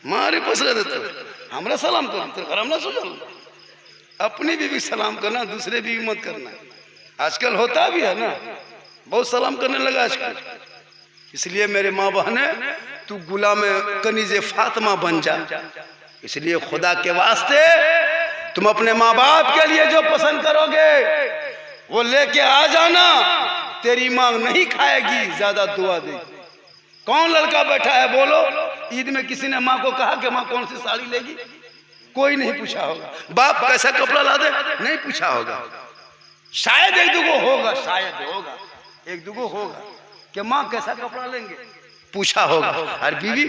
मारे पसरे देते, हमरा सलाम कर, हमरा सुन। अपनी बीवी सलाम करना, दूसरे बीवी मत करना। आजकल होता भी है ना, बहुत सलाम करने लगा आजकल। इसलिए मेरे माँ बहने, तू गुलाम कनीज़े फातिमा बन जा। इसलिए खुदा के वास्ते तुम अपने माँ बाप के लिए जो पसंद करोगे वो लेके आ जाना। तेरी माँ नहीं खाएगी, ज्यादा दुआ देगी। कौन लड़का बैठा है बोलो, ईद में किसी ने माँ को कहा कि माँ कौन सी साड़ी लेगी? कोई नहीं पूछा होगा। बाप कैसा कपड़ा ला दे, नहीं पूछा होगा। शायद 1-2 होगा, शायद होगा 1-2 होगा कि माँ कैसा कपड़ा लेंगे, पूछा होगा। और बीवी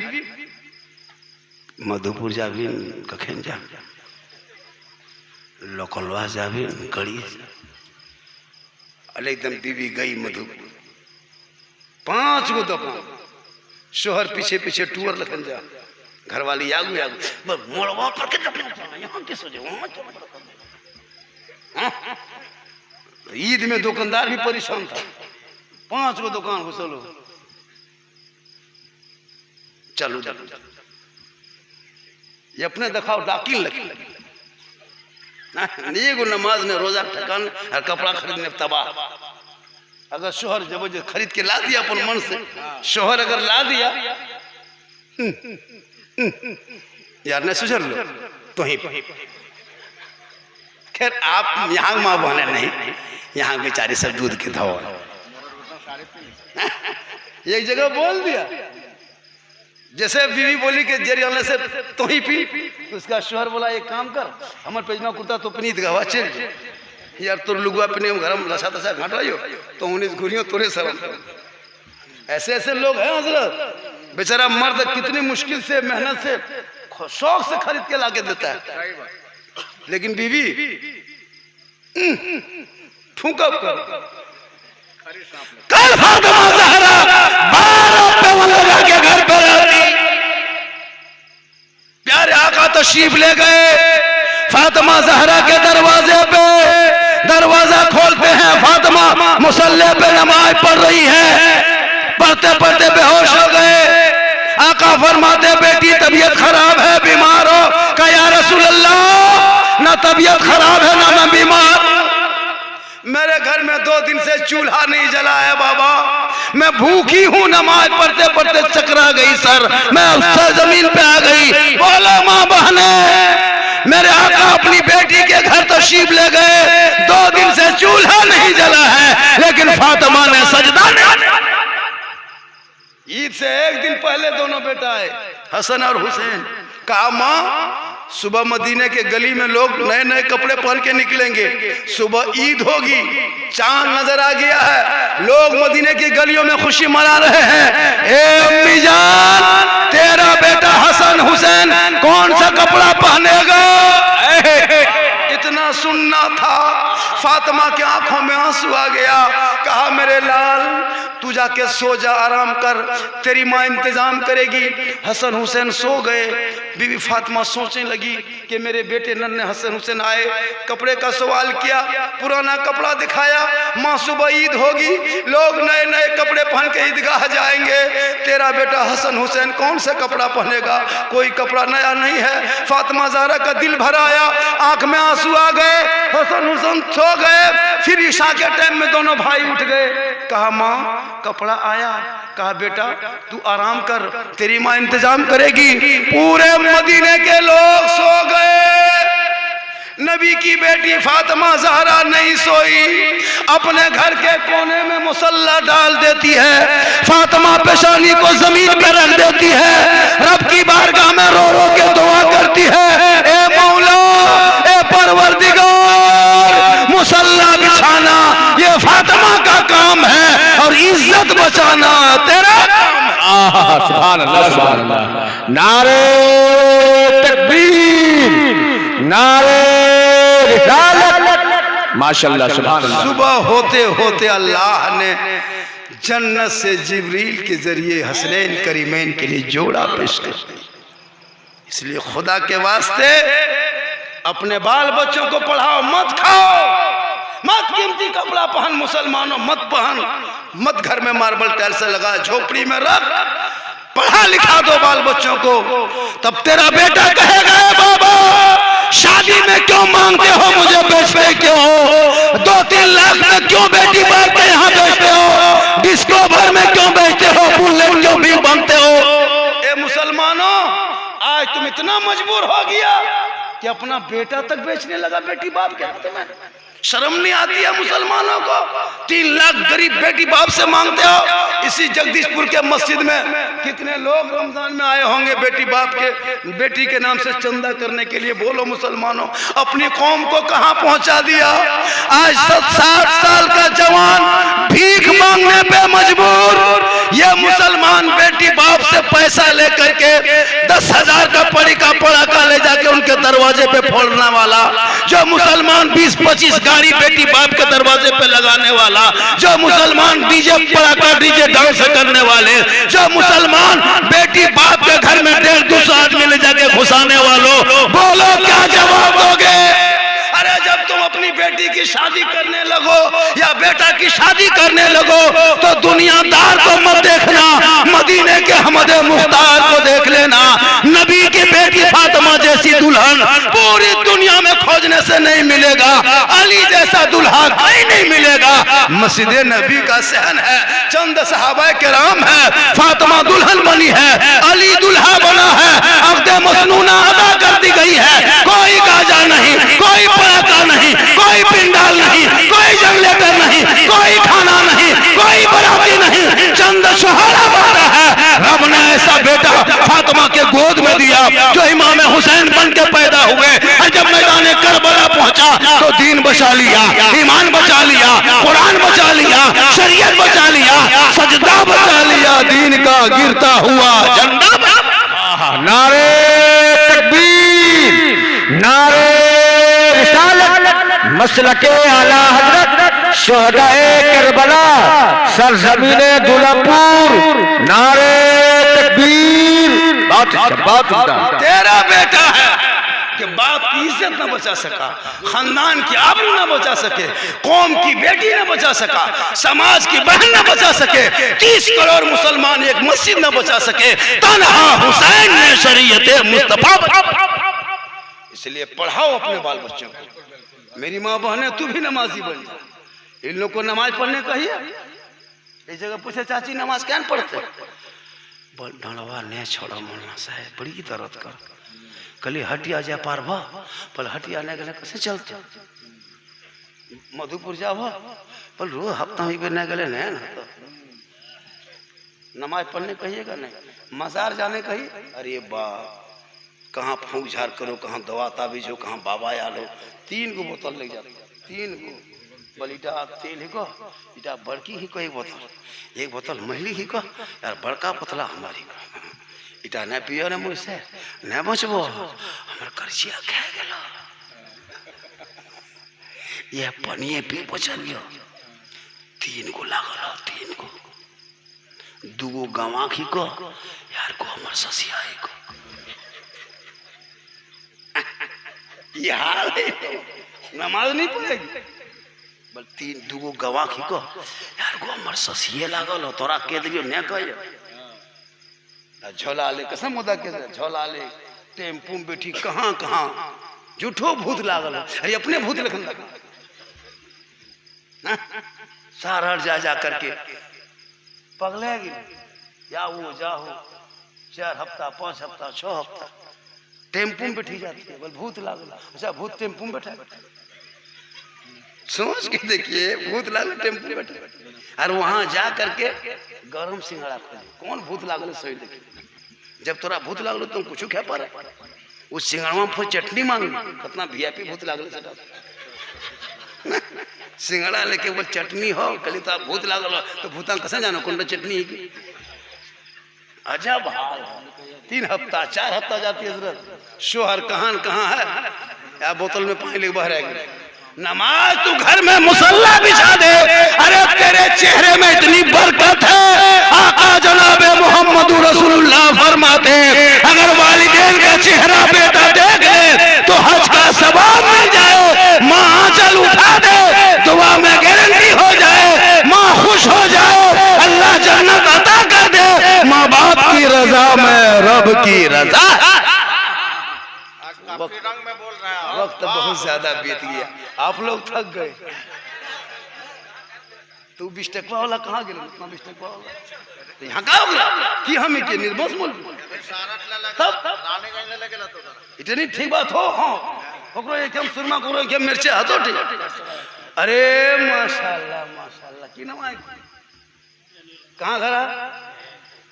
मधुपुर जाबी कखेन जा लोकलवा जाबी कड़ी अरे एकदम बीवी गई मधुपुर 5 गो दुकान शोहर पीछे पीछे टूर लखन जा घरवाली आगू आगू बस मोड़वा पर के यहाँ के सोचे ईद में दुकानदार भी परेशान था 5 गो दुकान घुसलो चलो ये अपने दिखाओ डाकिन लगी एगो नमाज ने रोजा ठकान और कपड़ा खरीदने तबाह अगर शोहर जबरदस्त खरीद के ला दिया अपन मन से शोहर अगर ला दिया यार ने सुझल लो तो ही खैर आप यहाँ माँ बहने नहीं यहाँ बेचारे सब दूध के धो एक जगह बोल दिया जैसे बीवी बोली के जरियाने से तो ही पी उसका शोहर बोला एक काम कर हमारे पेजमा कुर्ता तो पनीत गवा चल यार तोर लुगवा अपने घर में लसा तसा घाट रही हो तो उन्हें घुरियों तोरे शर्म ऐसे ऐसे लोग हैं हजरत बेचारा मर्द कितनी मुश्किल से मेहनत से शौक से खरीद के लाके देता है लेकिन बीवी फूका कल फातिमा ज़हरा 12 पैगंबर के घर पर प्यारे आका तशरीफ ले गए फातिमा ज़हरा के दरवाजे पे दरवाजा खोलते हैं फातिमा मुसल्ले पे नमाज पढ़ रही है पढ़ते पढ़ते बेहोश हो गए आका फरमाते बेटी तबीयत खराब है बीमार हो कहा या रसूल अल्लाह ना तबीयत खराब है ना मैं बीमार मेरे घर में 2 दिन से चूल्हा नहीं जला है बाबा मैं भूखी हूँ नमाज पढ़ते पढ़ते चकरा गई सर मैं उससे जमीन पे आ गई बोलो माँ बहने मेरे आका अपनी बेटी के घर तशरीफ ले गए 2 दिन से चूल्हा नहीं जला है लेकिन फातिमा ने सजदा नहीं ईद से 1 दिन पहले दोनों बेटा आए हसन और हुसैन कहा माँ सुबह मदीने के गली में लोग नए नए कपड़े पहन के निकलेंगे सुबह ईद होगी चांद नजर आ गया है लोग मदीने की गलियों में खुशी मना रहे हैं ए अम्मी जान तेरा बेटा हसन हुसैन कौन सा कपड़ा पहनेगा इतना सुनना था फातिमा की आंखों में आंसू आ गया कहा मेरे लाल तू जाके सो जा आराम कर तेरी माँ इंतजाम करेगी हसन हुसैन सो गए बीवी फातिमा सोचने लगी कि मेरे बेटे नन्हे हसन हुसैन आए कपड़े का सवाल किया पुराना कपड़ा दिखाया माँ सुबह ईद होगी लोग नए नए कपड़े पहन के ईदगाह जाएंगे तेरा बेटा हसन हुसैन कौन सा कपड़ा पहनेगा कोई कपड़ा नया नहीं है फातिमा ज़हरा का दिल भर आया आंख में आंसू आ गए हसन हुसैन सो गए फिर ईशा के टाइम में दोनों भाई उठ गए कहा माँ कपड़ा आया कहा बेटा तू आराम कर तेरी माँ इंतजाम करेगी पूरे मदीने के लोग सो गए नबी की बेटी फातिमा ज़हरा नहीं सोई अपने घर के कोने में मुसल्ला डाल देती है फातिमा पेशानी को जमीन पे रख देती है रब की बारगाह में रो रो के दुआ करती है ए मौला ए परवरदिगार मुसल्ला बिछाना ये फातिमा का काम है और इज्जत बचाना तेरा सुभान अल्लाह नारे तकबीर नारे रिसालत माशाअल्लाह सुभान अल्लाह सुबह होते होते अल्लाह ने जन्नत से जिब्रील के जरिए हसनैन करीमैन के लिए जोड़ा पेश कर दिया इसलिए खुदा के वास्ते अपने बाल बच्चों को पढ़ाओ मत खाओ मत कीमती कपड़ा पहन मुसलमानों मत पहन मत घर में मार्बल टाइल से लगा झोपड़ी में रख पढ़ा लिखा दो बाल बच्चों को तब तेरा बेटा कहेगा बाबा शादी में क्यों मांगते हो मुझे बेचते क्यों हो 2-3 लाख में क्यों बेटी बाप के यहाँ बेचते हो डिस्को भर में क्यों बेचते हो बुलेट क्यों भी मांगते हो ए मुसलमानों आज तुम इतना मजबूर हो गया कि अपना बेटा तक बेचने लगा बेटी बाप के हाथ में शर्म नहीं आती है मुसलमानों को 3 लाख गरीब बेटी बाप से मांगते हो इसी जगदीशपुर के मस्जिद में कितने लोग रमजान में आए होंगे बेटी बाप के बेटी के नाम से चंदा करने के लिए बोलो मुसलमानों अपनी कौम को कहां पहुंचा दिया आज 60 साल का जवान भीख मांगने पे मजबूर ये मुसलमान बेटी बेटी बाप से पैसा लेकर के 10,000 का पड़ी का पड़ाका ले जाके उनके दरवाजे पे फोड़ने वाला, जो मुसलमान 20-25 गाड़ी बेटी बाप के दरवाजे पे लगाने वाला, जो मुसलमान डीजे पड़ाका डीजे डांस करने वाले, जो मुसलमान बेटी बाप के घर में 150-200 आदमी ले जाके घुसाने वालों, बोलो क्या जवाब दोगे? अरे जब तुम अपनी बेटी की शादी करने लगो या बेटा की शादी करने लगो तो दुनियादार को मत देखना, मदीने के हमदे मुख्तार को देख लेना। नबी की बेटी फातिमा जैसी दुल्हन पूरी दुनिया में खोजने से नहीं मिलेगा, अली जैसा दुल्हा कहीं नहीं मिलेगा। मस्जिद नबी का सहन है, चंद सहाबा किराम है, फातिमा दुल्हन बनी है, अली दुल्हा बना है, अक़्द मसनूना अदा कर दी गई है। कोई गाजा नहीं, कोई पड़ाका नहीं, कोई पिंडाल नहीं, कोई जनरेटर नहीं, कोई खाना नहीं, कोई बराती नहीं, चंद सुहाना बारा है। रब ने ऐसा बेटा फातिमा के गोद में दिया जो इमाम हुसैन बन के पैदा हुए, और जब मैदान करबला पहुंचा तो दीन बचा लिया, ईमान बचा लिया, कुरान बचा लिया, शरीयत बचा लिया, सजदा बचा लिया, दीन का गिरता हुआ झंडा। नारे तकबीर, नारे मसलके आला हजरत शोहदाए करबला सरजमीने दुलापुर, नारे तकबीर। बात तेरा बेटा है कि बाप की इज्जत न बचा सका, खानदान की आबरू न बचा सके, कौम की बेटी न बचा सका, समाज की बहन न बचा सके, 30 करोड़ मुसलमान एक मस्जिद न बचा सके, तन्हा हुसैन ने शरीयत मुस्तफा। इसलिए पढ़ाओ अपने बाल बच्चों को। मेरी माँ बहने तू भी नमाजी बन जा, इन लोग को नमाज पढ़ने कहिए। इस जगह पूछे चाची नमाज क्या पढ़ते, बोल ढलवा ने छोड़ो मौलाना साहब बड़ी दर्द कर, कल हटिया जा पारवा, पल हटिया ने गले कैसे चलते, मधुपुर जावा, पल रोज हफ्ता ही न गले न नमाज पढ़ने कहिएगा नहीं, मजार जाने कहिए। अरे बाप कहाँ फूंक झाड़ करो, कहाँ दवा ताबीज हो, कहाँ बाबा आल हो, 3 गो बोतल ले जाते, 3 गो बलिटा तेल ही को, इटा बड़की ही को एक बोतल महली ही को, यार बड़का पतला हमारी को, इटा न पियो न मुझसे न बचबो, हमार कर्जिया खा गेलो, ये पनिए पी बचलियो। 3 गो लागल, 3 गो, 2 गो गंवा की को, यार को हमार ससिया है को, ये हाल है, नमाज नहीं पढ़ेगी, बल 2 गो गवाह की को, यार को हमर ससिए लागल हो, तोरा के दियो ने कहियो, झोला ले कसम मुदा के झोला ले टेम्पू में बैठी कहाँ कहाँ झूठो भूत लागल, अरे अपने भूत लखन सारा जा करके पगलेगी, या वो जाओ 4 हफ्ता 5 हफ्ता 6 हफ्ता टेम्पू में बैठी जाती है, बोल भूत लागल। अच्छा भूत टेम्पू में बैठा, सोच के देखिए भूत लागल टेम्पू में बैठे, और वहां जा करके गरम सिंघाड़ा खोले, कौन भूत लागल सही देखिए। जब तोरा भूत लागल तुम कुछ खा पा रहे, उस सिंघाड़ा में चटनी मांग, कितना वीआईपी भूत लागल सिंघाड़ा लेके बोल चटनी हो, कल तो भूत लागल तो भूता कैसे जानो कौन चटनी है। अजब हाल है, 3 हफ्ता 4 हफ्ता जाती है हजरत, शोहर कहाँ है, या बोतल में पानी लेके बह रहा। नमाज तू घर में मुसल्ला बिछा दे, अरे तेरे चेहरे में इतनी बरकत है, आका जनाबे मोहम्मद रसूलुल्लाह फरमाते अगर वालिदैन का चेहरा बेटा देख ले तो हज का सवाब मिल जाए, माँ आंचल उठा दे दुआ में गारंटी हो जाए, माँ खुश हो जाए, अल्लाह जन्नत अता कर दे, माँ बाप की रजा में रब की रजा। वक्त बहुत ज्यादा बीत गया, आप लोग थक गए। तू 20 टकवा वाला कहाँ गया, इतना 20 टकवा वाला यहाँ का हो गया कि हम के निर्बोध बोल इतनी ठीक बात हो। हाँ एकदम सुरमा करो एकदम मिर्चे हाथों ठीक। अरे माशाल्लाह माशाल्लाह की नाम है, कहाँ घर है?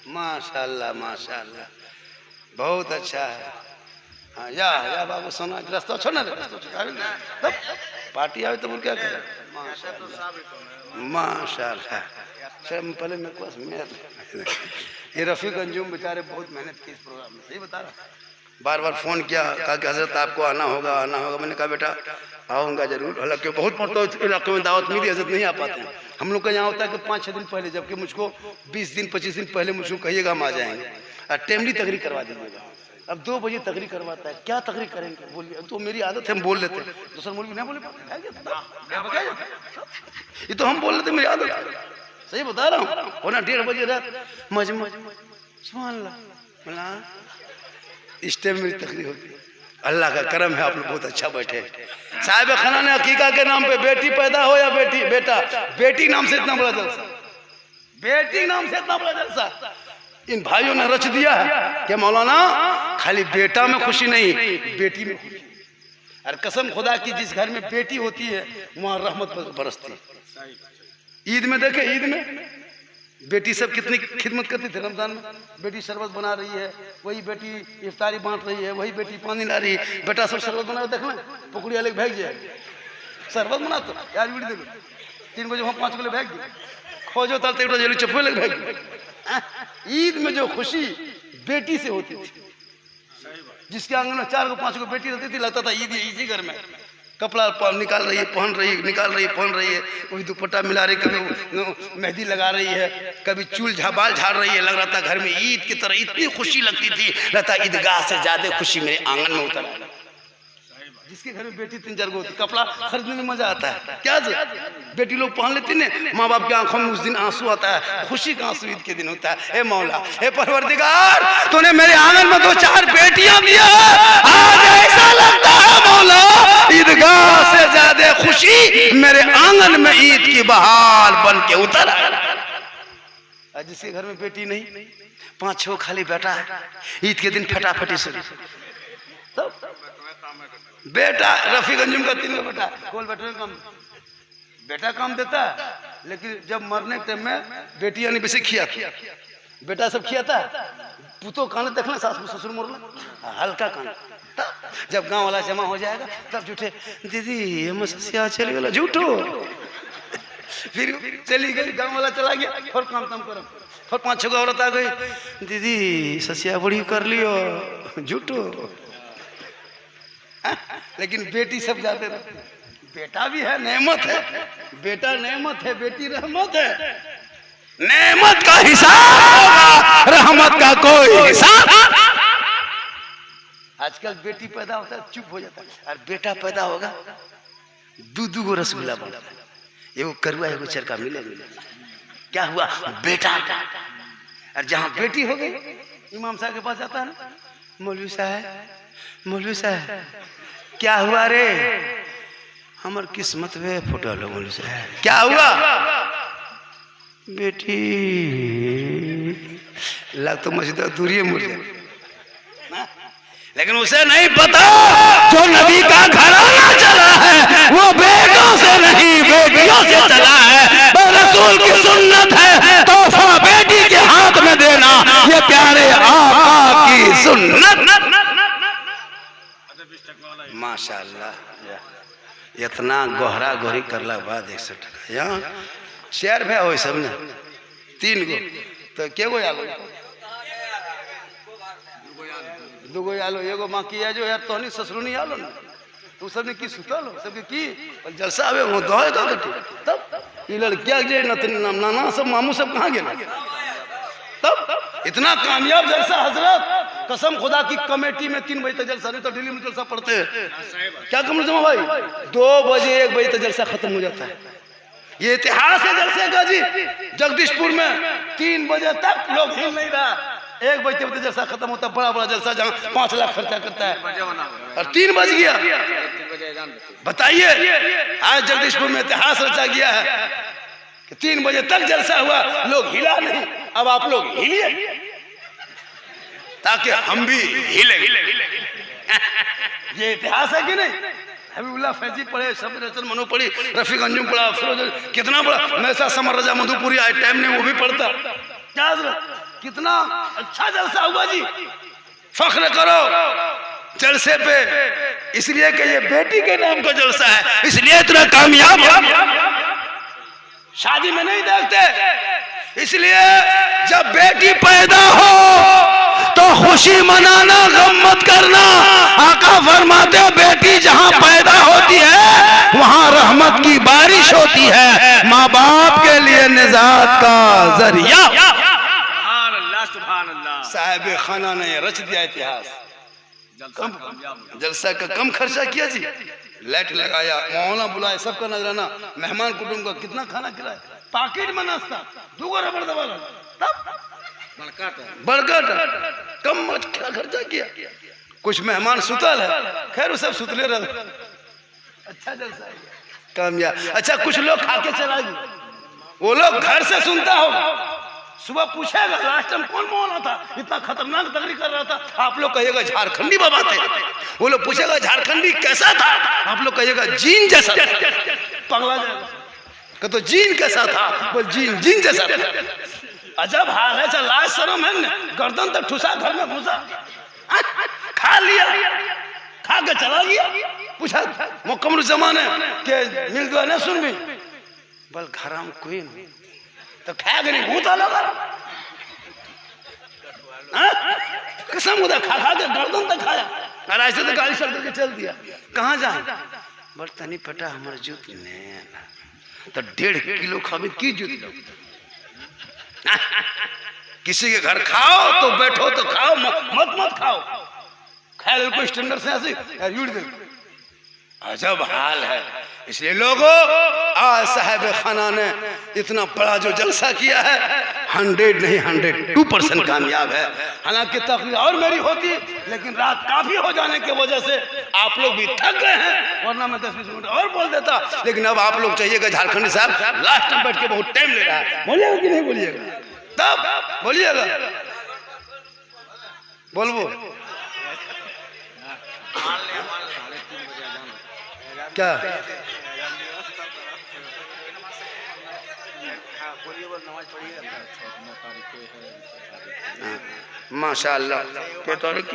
माशाल्लाह माशाल्लाह बहुत अच्छा है। हाँ या बाबू सोना रास्ता छोड़ ना, पार्टी आवे तो क्या करे। माशाल्लाह माशाल्लाह शर्म पहले मेरे पास में ये रफीक अंजुम बेचारे बहुत मेहनत की इस प्रोग्राम में, सही बता रहा। बार बार फ़ोन किया, कहा कि हजरत आपको आना होगा आना होगा। मैंने कहा बेटा आऊँगा जरूर, हालांकि बहुत मतलब इलाके में दावत मिली, हजरत नहीं आ पाते हैं। हम लोग का यहाँ होता है कि 5-6 दिन पहले, जबकि मुझको 20 दिन 25 दिन पहले मुझको कहिएगा हम आ जाएंगे और टेमली तकरीर करवा दीजिएगा। अब 2 बजे तकरीर करवाता है, क्या तकरीर करेंगे बोलिए। तो मेरी आदत है हम बोल लेते हैं, दूसरा मुल्क नहीं बोले ये तो हम बोल लेते, मेरी आदत है, सही बता रहा हूँ। वरना 1:30 बजे रात मजमू सुभान अल्लाह इस टाइम मेरी तकरीर होती है। अल्लाह का करम है, आप लोग बहुत अच्छा बैठे। साहिब खाना ने हकीका के नाम पे बेटी पैदा हो या बेटा, बेटी नाम से इतना बड़ा जलसा, बेटी नाम से इतना बड़ा जलसा इन भाइयों ने रच दिया है कि मौलाना खाली बेटा में खुशी नहीं, बेटी में खुशी। और कसम खुदा की जिस घर में बेटी होती है वहाँ रहमत बरसती है। ईद में देखे, ईद में बेटी सब कितनी खिदमत करती थी। रमजान में बेटी शरबत बना रही है, वही बेटी इफ्तारी बांट रही है, वही बेटी पानी ला रही है। बेटा सब शरबत बना देखना, पकड़ी वाले भेज जाए शरबत बना तो यार वीडियो देखो 3 बजे वहाँ 5 किलो भेज दिए, खोजो तलते उठो जेली चप्पे लग भेज दिए। ईद में जो खुशी बेटी से होती थी, जिसके आंगन में 4-5 को बेटी रहती थी, लगता था ईद इसी घर में। कपड़ा निकाल रही है पहन रही है, निकाल रही है पहन रही है, कोई दुपट्टा मिला रही, कभी मेहंदी लगा रही है, कभी चूल बाल झाड़ रही है। लग रहा था घर में ईद की तरह इतनी खुशी लगती थी, लगता ईदगाह से ज्यादा खुशी मेरे आंगन में उतर आया। जिसके घर में बेटी 3-4 गो होती, कपड़ा खरीदने में मजा आता है। क्या बेटी लोग पहन लेती ना, माँ बाप के आंखों में उस दिन आंसू आता है, खुशी का आंसू ईद के दिन होता है। ए मौला, ए परवरदिगार, तूने मेरे आंगन में 2-4 बेटियां दिया, आज ऐसा लगता है मौला ईदगाह से ज्यादा खुशी मेरे आंगन में ईद की बहार बन के उतर आया। जिसके घर में बेटी नहीं, 5-6 खाली बेटा है, ईद के दिन फटाफटी से बेटा। रफीक अंजुम का 3 बेटा, कौन बेटा काम देता है, लेकिन जब मरने के टाइम में बेटी यानी वैसे खिया बेटा सब खियाता है। पुतो कान देखना, सास ससुर मोरला हल्का कान। जब गांव वाला जमा हो जाएगा तब झूठे दीदी हम ससिया चली गया, झूठो फिर चली गई, गांव वाला चला गया, फिर काम करो, फिर 5-6 औरत आ गई, दीदी ससिया बड़ी कर लियो, झूठो। लेकिन बेटी सब जाते रहते। बेटा भी है, नेमत है, बेटा नेमत है, बेटी रहमत है। नेमत का हिसाब होगा, रहमत का कोई हिसाब। आजकल बेटी पैदा होता है चुप हो जाता है, और बेटा पैदा होगा 2-2 गो रसगुल्ला बनता है, एगो करुआ एगो चरका मिले। क्या हुआ बेटा। और जहाँ बेटी हो गई, इमाम साहब के पास जाता है ना, मौलवी साहब क्या हुआ रे, हमार किस्मत में फुटल हो। मौलवी साहब क्या हुआ, बेटी लग तो मस्जिद दूरी मुड़ जाए, लेकिन उसे नहीं पता जो नबी का घराना चला है वो बेटों से नहीं बेटियों से चला है। रसूल की सुन्नत है तोहफा बेटी के हाथ में देना, ये प्यारे आका की सुन्नत। माशाअल्लाह, इतना गोहरा गोहरी करला बाद 100 टका यहाँ 4 भैया हो सब ने 3 गो तो के गो आलो, 2 गो आलो, एगो माँ की है जो यार तोहनी ससुर नहीं आलो ना, तू सबने की सुतल हो सबके की जलसा आवे वो दो का तब ये लड़कियां जे नाना सब मामू सब कहाँ गए, तब इतना कामयाब जलसा हजरत। कसम खुदा की कमेटी में 3 बजे तक जलसा, नहीं तो दिल्ली में जलसा पड़ते हैं। क्या कम जमा भाई, 2 बजे 1 बजे तक जलसा खत्म हो जाता है। ये इतिहास है जलसे का जी। जगदीशपुर में 3 बजे तक लोग हिल नहीं रहा, 1 बजे तक जलसा खत्म होता है। बड़ा बड़ा जलसा जहाँ 5 लाख खर्चा करता है, और 3 बज गया। बताइए आज जगदीशपुर में इतिहास रचा गया है कि 3 बजे तक जलसा हुआ, लोग हिला नहीं। अब आप लोग हिलिए ताकि हम भी हिले। ये इतिहास है कि नहीं। हबीबुल्लाह फैजी पढ़े, सब रचन मनो पढ़ी, रफीक अंजुम पढ़ा, फिरोज कितना बड़ा मैसा समर रजा मधुपुरी आए टाइम ने वो भी पढ़ता। क्या कितना अच्छा जलसा हुआ जी, फख्र करो जलसे पे, इसलिए कि ये बेटी के नाम का जलसा है, इसलिए इतना कामयाब हो। शादी में नहीं देखते इसलिए जब बेटी पैदा हो तो खुशी मनाना, गम मत करना। आका फरमाते बेटी जहां पैदा होती है वहां रहमत की बारिश होती है, माँ बाप के लिए निजात का जरिया। सुभान अल्लाह, सुभान अल्लाह। साहिब खाना ने रच दिया इतिहास। कम जलसा का कम खर्चा किया जी, लाइट लगाया, मौलाना बुलाए, सबका नजराना, मेहमान कुटुंब का कितना खाना खिलाया, पॉकेट में नाश्ता, दूगो रबड़ दबा, तब बड़का कम खर्चा किया। कुछ मेहमान सुतल है, खैर सब सुतले रहे, अच्छा जलसा कामयाब। अच्छा कुछ लोग खा के चला गए, वो लोग घर से सुनता होगा, सुबह पूछेगा लास्ट टाइम कौन मौलाना था, इतना खतरनाक तकरीर कर रहा था, आप लोग कहिएगा झारखंडी बाबा थे। वो लोग पूछेगा झारखंडी कैसा था, आप लोग कहिएगा जीन जैसा था। पगला जाएगा तो जीन कैसा था, बोल जीन जैसा था। अजब हाल है, चल लाज शर्म है, गर्दन तक ठुसा, घर में घुसा, खा लिया, खा के चला गया। पूछा मुकम्मल जमाने के मिल गया ना, सुन भी बल घर में कोई नहीं तो खा गए, भूत अलग कसम उधर खा के गर्दन तक खाया, और ऐसे तो गाड़ी चल करके चल दिया। कहाँ जाए, बल तनी पटा हमारे जूत ने तो 1.5 किलो खावे की जूत। किसी के घर खाओ तो बैठो तो खाओ, मत खाओ, खैर को स्टैंडर्ड से ऐसे अजब हाल है। इसलिए लोगों आज साहिब खाना ने इतना बड़ा जो जलसा किया है 100 नहीं 102% कामयाब है। हालांकि तकरीर और मेरी होती, लेकिन रात काफी हो जाने की वजह से आप लोग भी थक गए हैं, वरना मैं 10-20 मिनट और बोल देता। लेकिन अब आप लोग चाहिएगा झारखंडी साहब लास्ट में बैठ के बहुत टाइम ले रहा है, बोलिएगा कि नहीं बोलिएगा, तब बोलिएगा, बोलबो क्या माशाअल्लाह के तारीख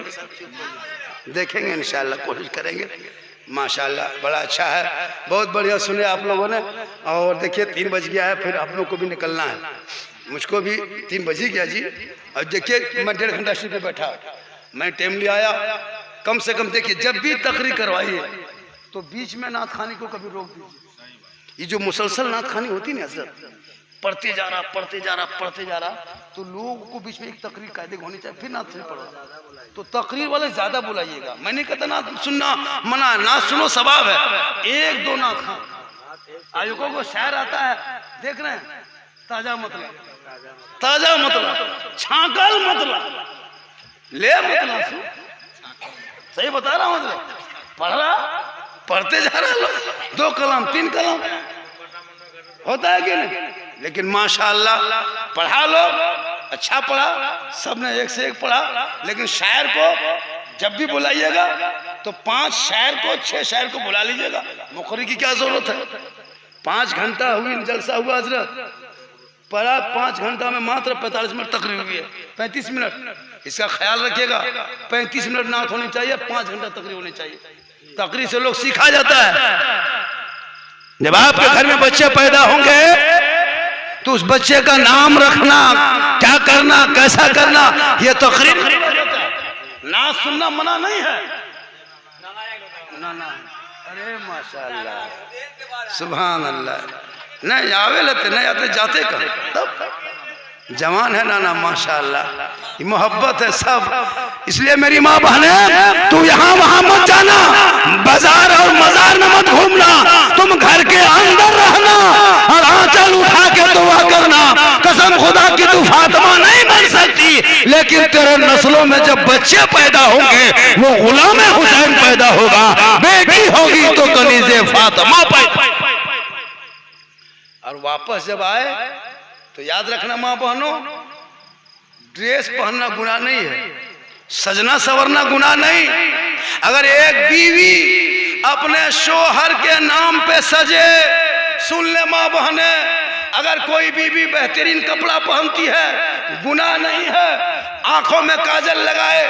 देखेंगे, इंशाअल्लाह कोशिश करेंगे। माशाअल्लाह बड़ा अच्छा है, बहुत बढ़िया सुने आप लोगों ने। और देखिए 3 बज गया है, फिर आप लोग को भी निकलना है, मुझको भी 3 बज ही गया जी। और देखिए मैं 1.5 घंटा स्टेज पे बैठा, मैं टाइम ले आया, कम से कम देखिए जब भी तकरीर करवाइए तो बीच में नात खानी को कभी रोक दीजिए। ये जो मुसलसल नात खानी होती है ना, पढ़ते जा रहा तो लोगों को बीच में एक तकरीर कायदे होनी चाहिए, फिर नात पढ़ा तो तकरीर वाले ज्यादा बुलाइएगा। मैं नहीं कहता नात सुनना मना, नात सुनो सवाब है, 1-2 नात खान। आयोगों को शायर आता है, देख रहे हैं, ताजा मतलब छाकल मतलब ले मतलब, सही बता रहा हूँ, पढ़ते जा रहा लोग, 2 कलम 3 कलम होता है कि नहीं। लेकिन माशाअल्लाह पढ़ा लोग, अच्छा पढ़ा, सबने एक से एक पढ़ा। लेकिन शायर को जब भी बुलाइएगा तो 5 शायर को 6 शायर को बुला लीजिएगा, मुखरी की क्या जरूरत है। 5 घंटा हुई जलसा हुआ हजरत, पढ़ा 5 घंटा में मात्र 45 मिनट तकरीर हुई है, 35 मिनट। इसका ख्याल रखिएगा, 35 मिनट नात होनी चाहिए, 5 घंटा तकरीर होनी चाहिए। तकरीर से लोग सीखा जाता है। जब आपके घर में बच्चे पैदा होंगे तो उस बच्चे का नाम रखना, क्या करना, कैसा करना, ये तकरीर नात सुनना मना नहीं है ना। अरे माशाअल्लाह सुभान अल्लाह, नहीं आवे लेते नहीं आते जाते कहीं, तब जवान है ना माशाअल्लाह, मोहब्बत है सब। इसलिए मेरी माँ बहने, तू यहाँ वहां मत जाना, बाजार और मजार में मत घूमना, तुम घर के अंदर रहना और आंचल उठा के दुआ करना। कसम खुदा की तू फातिमा नहीं बन सकती, लेकिन तेरे नस्लों में जब बच्चे पैदा होंगे वो गुलाम हुसैन पैदा होगा, बेटी होगी तो कनीज़े फातिमा पैदा। और वापस जब आए तो याद रखना माँ बहनों, ड्रेस पहनना गुनाह नहीं है, सजना सवरना गुनाह नहीं। अगर एक बीवी अपने शोहर के नाम पे सजे, सुन ले माँ बहने, अगर कोई बीवी बेहतरीन कपड़ा पहनती है गुनाह नहीं है, आंखों में काजल लगाए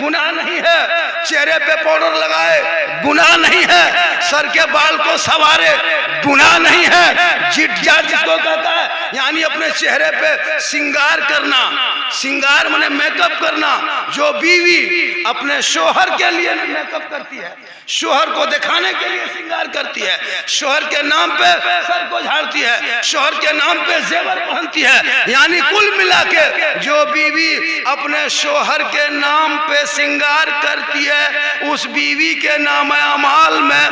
गुनाह नहीं है, चेहरे पे पाउडर लगाए गुनाह नहीं है, सर के बाल को सवारे गुनाह नहीं है, जिट जाट जिसको कहता है यानी अपने चेहरे पे श्रृंगार करना। श्रृंगार माने मेकअप करना। जो बीवी अपने शोहर के लिए मेकअप करती है, शोहर को दिखाने के लिए श्रृंगार करती है, शोहर के नाम पे सर को झाड़ती है, शोहर के नाम पे जेवर पहनती है, यानी कुल मिला के जो बीवी अपने शोहर के नाम पे श्रृंगार करती है, उस बीवी के नाम अमाल में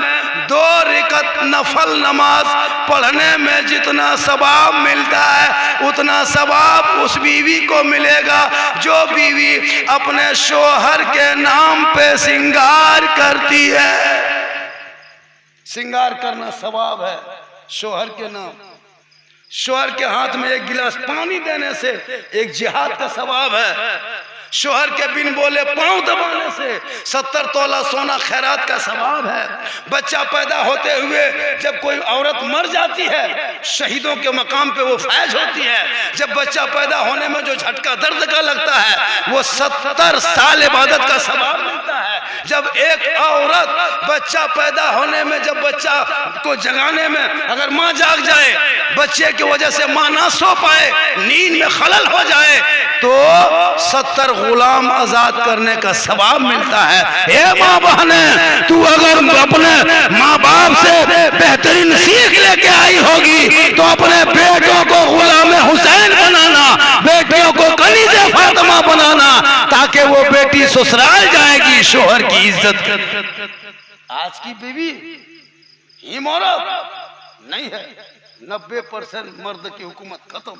2 रकात नफल नमाज पढ़ने में जितना सवाब मिलता है, उतना सवाब उस बीवी को मिलेगा जो बीवी अपने शोहर के नाम पे श्रृंगार करती है। श्रृंगार करना सवाब है शोहर के नाम। शोहर के हाथ में 1 गिलास पानी देने से एक जिहाद का सवाब है। शोहर के बिन बोले पांव दबाने से 70 तोला सोना खैरात का सवाब है। बच्चा पैदा होते हुए जब कोई औरत मर जाती है, शहीदों के मकाम पे वो फैज होती है। जब बच्चा पैदा होने में जो झटका दर्द का लगता है, वो 70 साल इबादत का सवाब मिलता है। जब एक औरत बच्चा पैदा होने में, जब बच्चा को जगाने में अगर माँ जाग जाए, बच्चे की वजह से माँ ना सो पाए, नींद में खलल हो जाए, तो 70 गुलाम आजाद करने का सवाब मिलता है। हे माँ बहने, तू अगर अपने माँ बाप से बेहतरीन सीख लेके आई होगी तो अपने बेटों को गुलाम हुसैन बनाना, बेटियों को कनीज़े फातिमा बनाना, ताकि वो बेटी ससुराल जाएगी शोहर की इज्जत। आज की बीवी हिम औरत नहीं है। 90% मर्द की हुकूमत खत्म,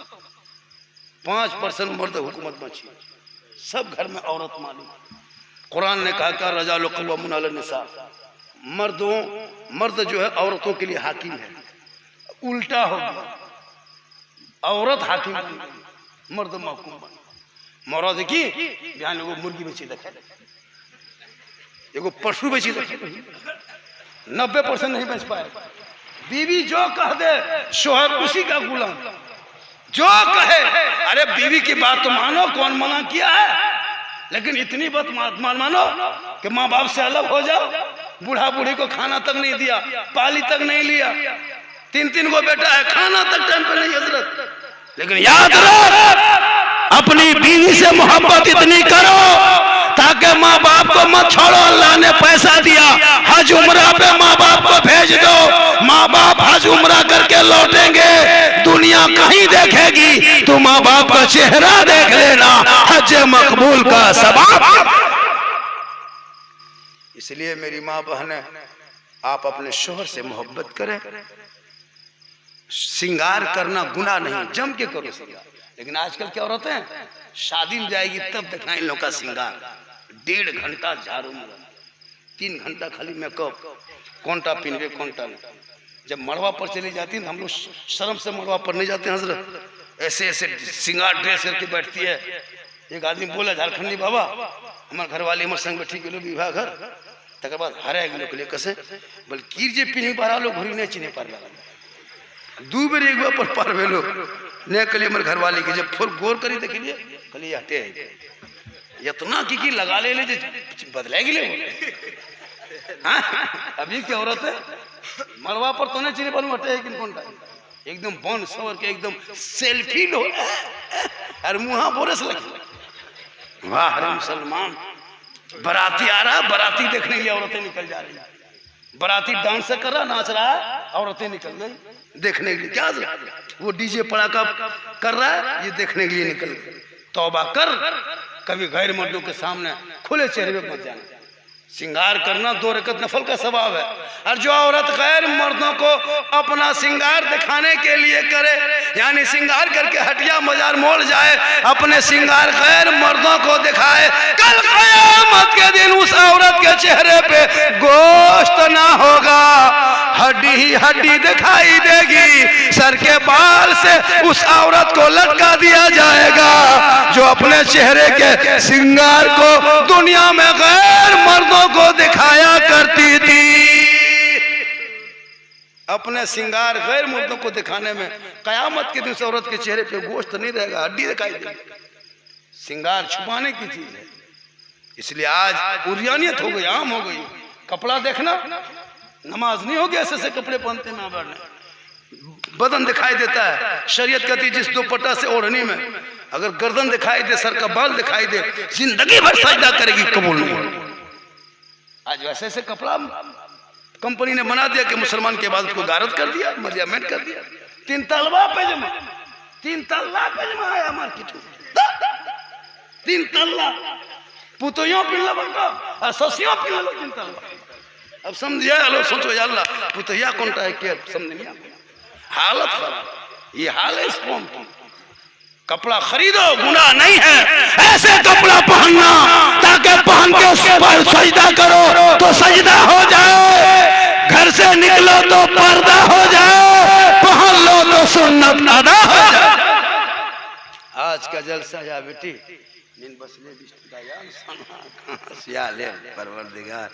5% मर्द हुकूमत बची। सब घर में औरत मालूम। कुरान ने कहा क्या रजाल क़व्वामून अला निसा, मर्द जो है औरतों के लिए हाकिम है। उल्टा हो गया, औरत हाकिम बन गई, मर्द महकूम बन। मौरा देखी बिहान एगो मुर्गी बेची देखे, एगो पशु बेची देखे, 90% नहीं बेच पाए। बीवी जो कह दे शोहर उसी का गुलाम, जो कहे। अरे बीवी की बात तो मानो, कौन मना किया है, लेकिन इतनी बात मानो कि माँ बाप से अलग हो जाओ। बूढ़ा बूढ़ी को खाना तक नहीं दिया, पाली तक नहीं लिया, 3 को बेटा है, खाना तक टाइम पे नहीं हजरत। लेकिन याद रख, अपनी बीवी से मोहब्बत इतनी करो ताकि माँ बाप को मत छोड़ो। अल्लाह ने पैसा दिया, हज उम्रा पे माँ बाप को भेज दो। माँ बाप हज उम्रा करके लौटेंगे, दुनिया कहीं देखेगी, तो माँ बाप का चेहरा देख लेना, हज मकबूल का सवाब। इसलिए मेरी माँ बहनें, आप अपने शोहर से मोहब्बत करें। श्रृंगार करना गुनाह नहीं, जम के करो श्रृंगार। लेकिन आजकल क्या औरतें शादी में जाएगी तब देखना इन लोग का श्रृंगार। 1.5 घंटा झाड़ू मारो, 3 घंटा खाली मेकअप, कौनटा पिनवे कौनटा नहीं। जब मड़वा पर चली जाती है, हम लोग शर्म से मड़वा पर नहीं जाते हैं हजरत, ऐसे ऐसे श्रृंगार ड्रेस करके बैठती है। एक आदमी बोला झारखंडी बाबा, हमारे घर वाली हमारे संग बैठी गेलो विवाह घर, तक बाद हरा गेलो के लिए कसे बोल कीर जे पिन्ही पारा लोग घुरी नहीं चिन्हे पार लगा। 2 बेर एक बार पर पार भेलो ने कली हमारे घर वाली के जब फुल गौर करी देख लिए कली हटे इतना की लगा ले बदला गिले। अभी की औरत है मरवा पर तो नहीं चिन्ह पर हटे, लेकिन कौन एकदम बन सवर के एकदम सेल्फी लो और मुहा बोरस लगे। वाह रे मुसलमान, बराती आ रहा, बराती देखने के लिए औरतें निकल जा रही, बराती डांस कर रहा, नाच रहा है, औरतें निकल गई देखने के लिए। क्या वो डीजे पड़ाका कर रहा है, ये देखने के लिए निकल गई। तौबा कर, कभी गैर मर्दों के सामने खुले चेहरे पे मत जाना। श्रृंगार करना 2 रकात नफल का सवाब है। और जो औरत गैर मर्दों को अपना श्रृंगार दिखाने के लिए करे, यानी श्रृंगार करके हटिया बाजार मोड़ जाए, अपने श्रृंगार गैर मर्दों को दिखाए, कल क़यामत के दिन उस औरत के चेहरे पे गोश्त ना होगा, हड्डी ही हड्डी दिखाई देगी। सर के बाल से उस औरत को लटका दिया जाएगा जो अपने चेहरे के श्रृंगार को दुनिया में गैर मर्दों को दिखाया करती थी। अपने श्रृंगार गैर मर्दों को दिखाने में कयामत के दिन औरत के चेहरे पे गोश्त नहीं रहेगा, हड्डी दिखाई देगी। श्रृंगार छुपाने की चीज है, इसलिए आज उरियानियत हो गई, आम हो गई। कपड़ा देखना, नमाज नहीं होगी ऐसे ऐसे कपड़े पहनते हैं। बदन दिखाई देता है। शरीयत कहती है जिस दुपट्टा से ओढ़नी में अगर गर्दन दिखाई दे, सर का बाल दिखाई दे, जिंदगी भर सजदा करेगी, कबूल नहीं। आज वैसे ऐसे कपड़ा कंपनी ने बना दिया कि मुसलमान की इबादत को गारत कर दिया, मर्यामेंट कर दिया। 3 तलवा पैजामा, 3 तल्ला पैजामा आया मार्केट में, 3 तल्ला पुतोयों पिल्ला बंका और ससियों पिल्ला लो 3 तल्ला। अब समझिए, लो सोचो या अल्लाह पुतैया कौन टा है क्या समझ नहीं आता। हालत खराब, ये हाल है इस कौम की। कपड़ा खरीदो गुनाह नहीं है, ऐसे कपड़ा पहनना ताकि पहन के उस पर सजदा करो तो सजदा हो जाए, घर से निकलो तो पर्दा हो जाए, पहन लो तो सुन्नत अदा हो जाए। आज का जलसा या बेटी नींद बसले सियाले परवरदिगार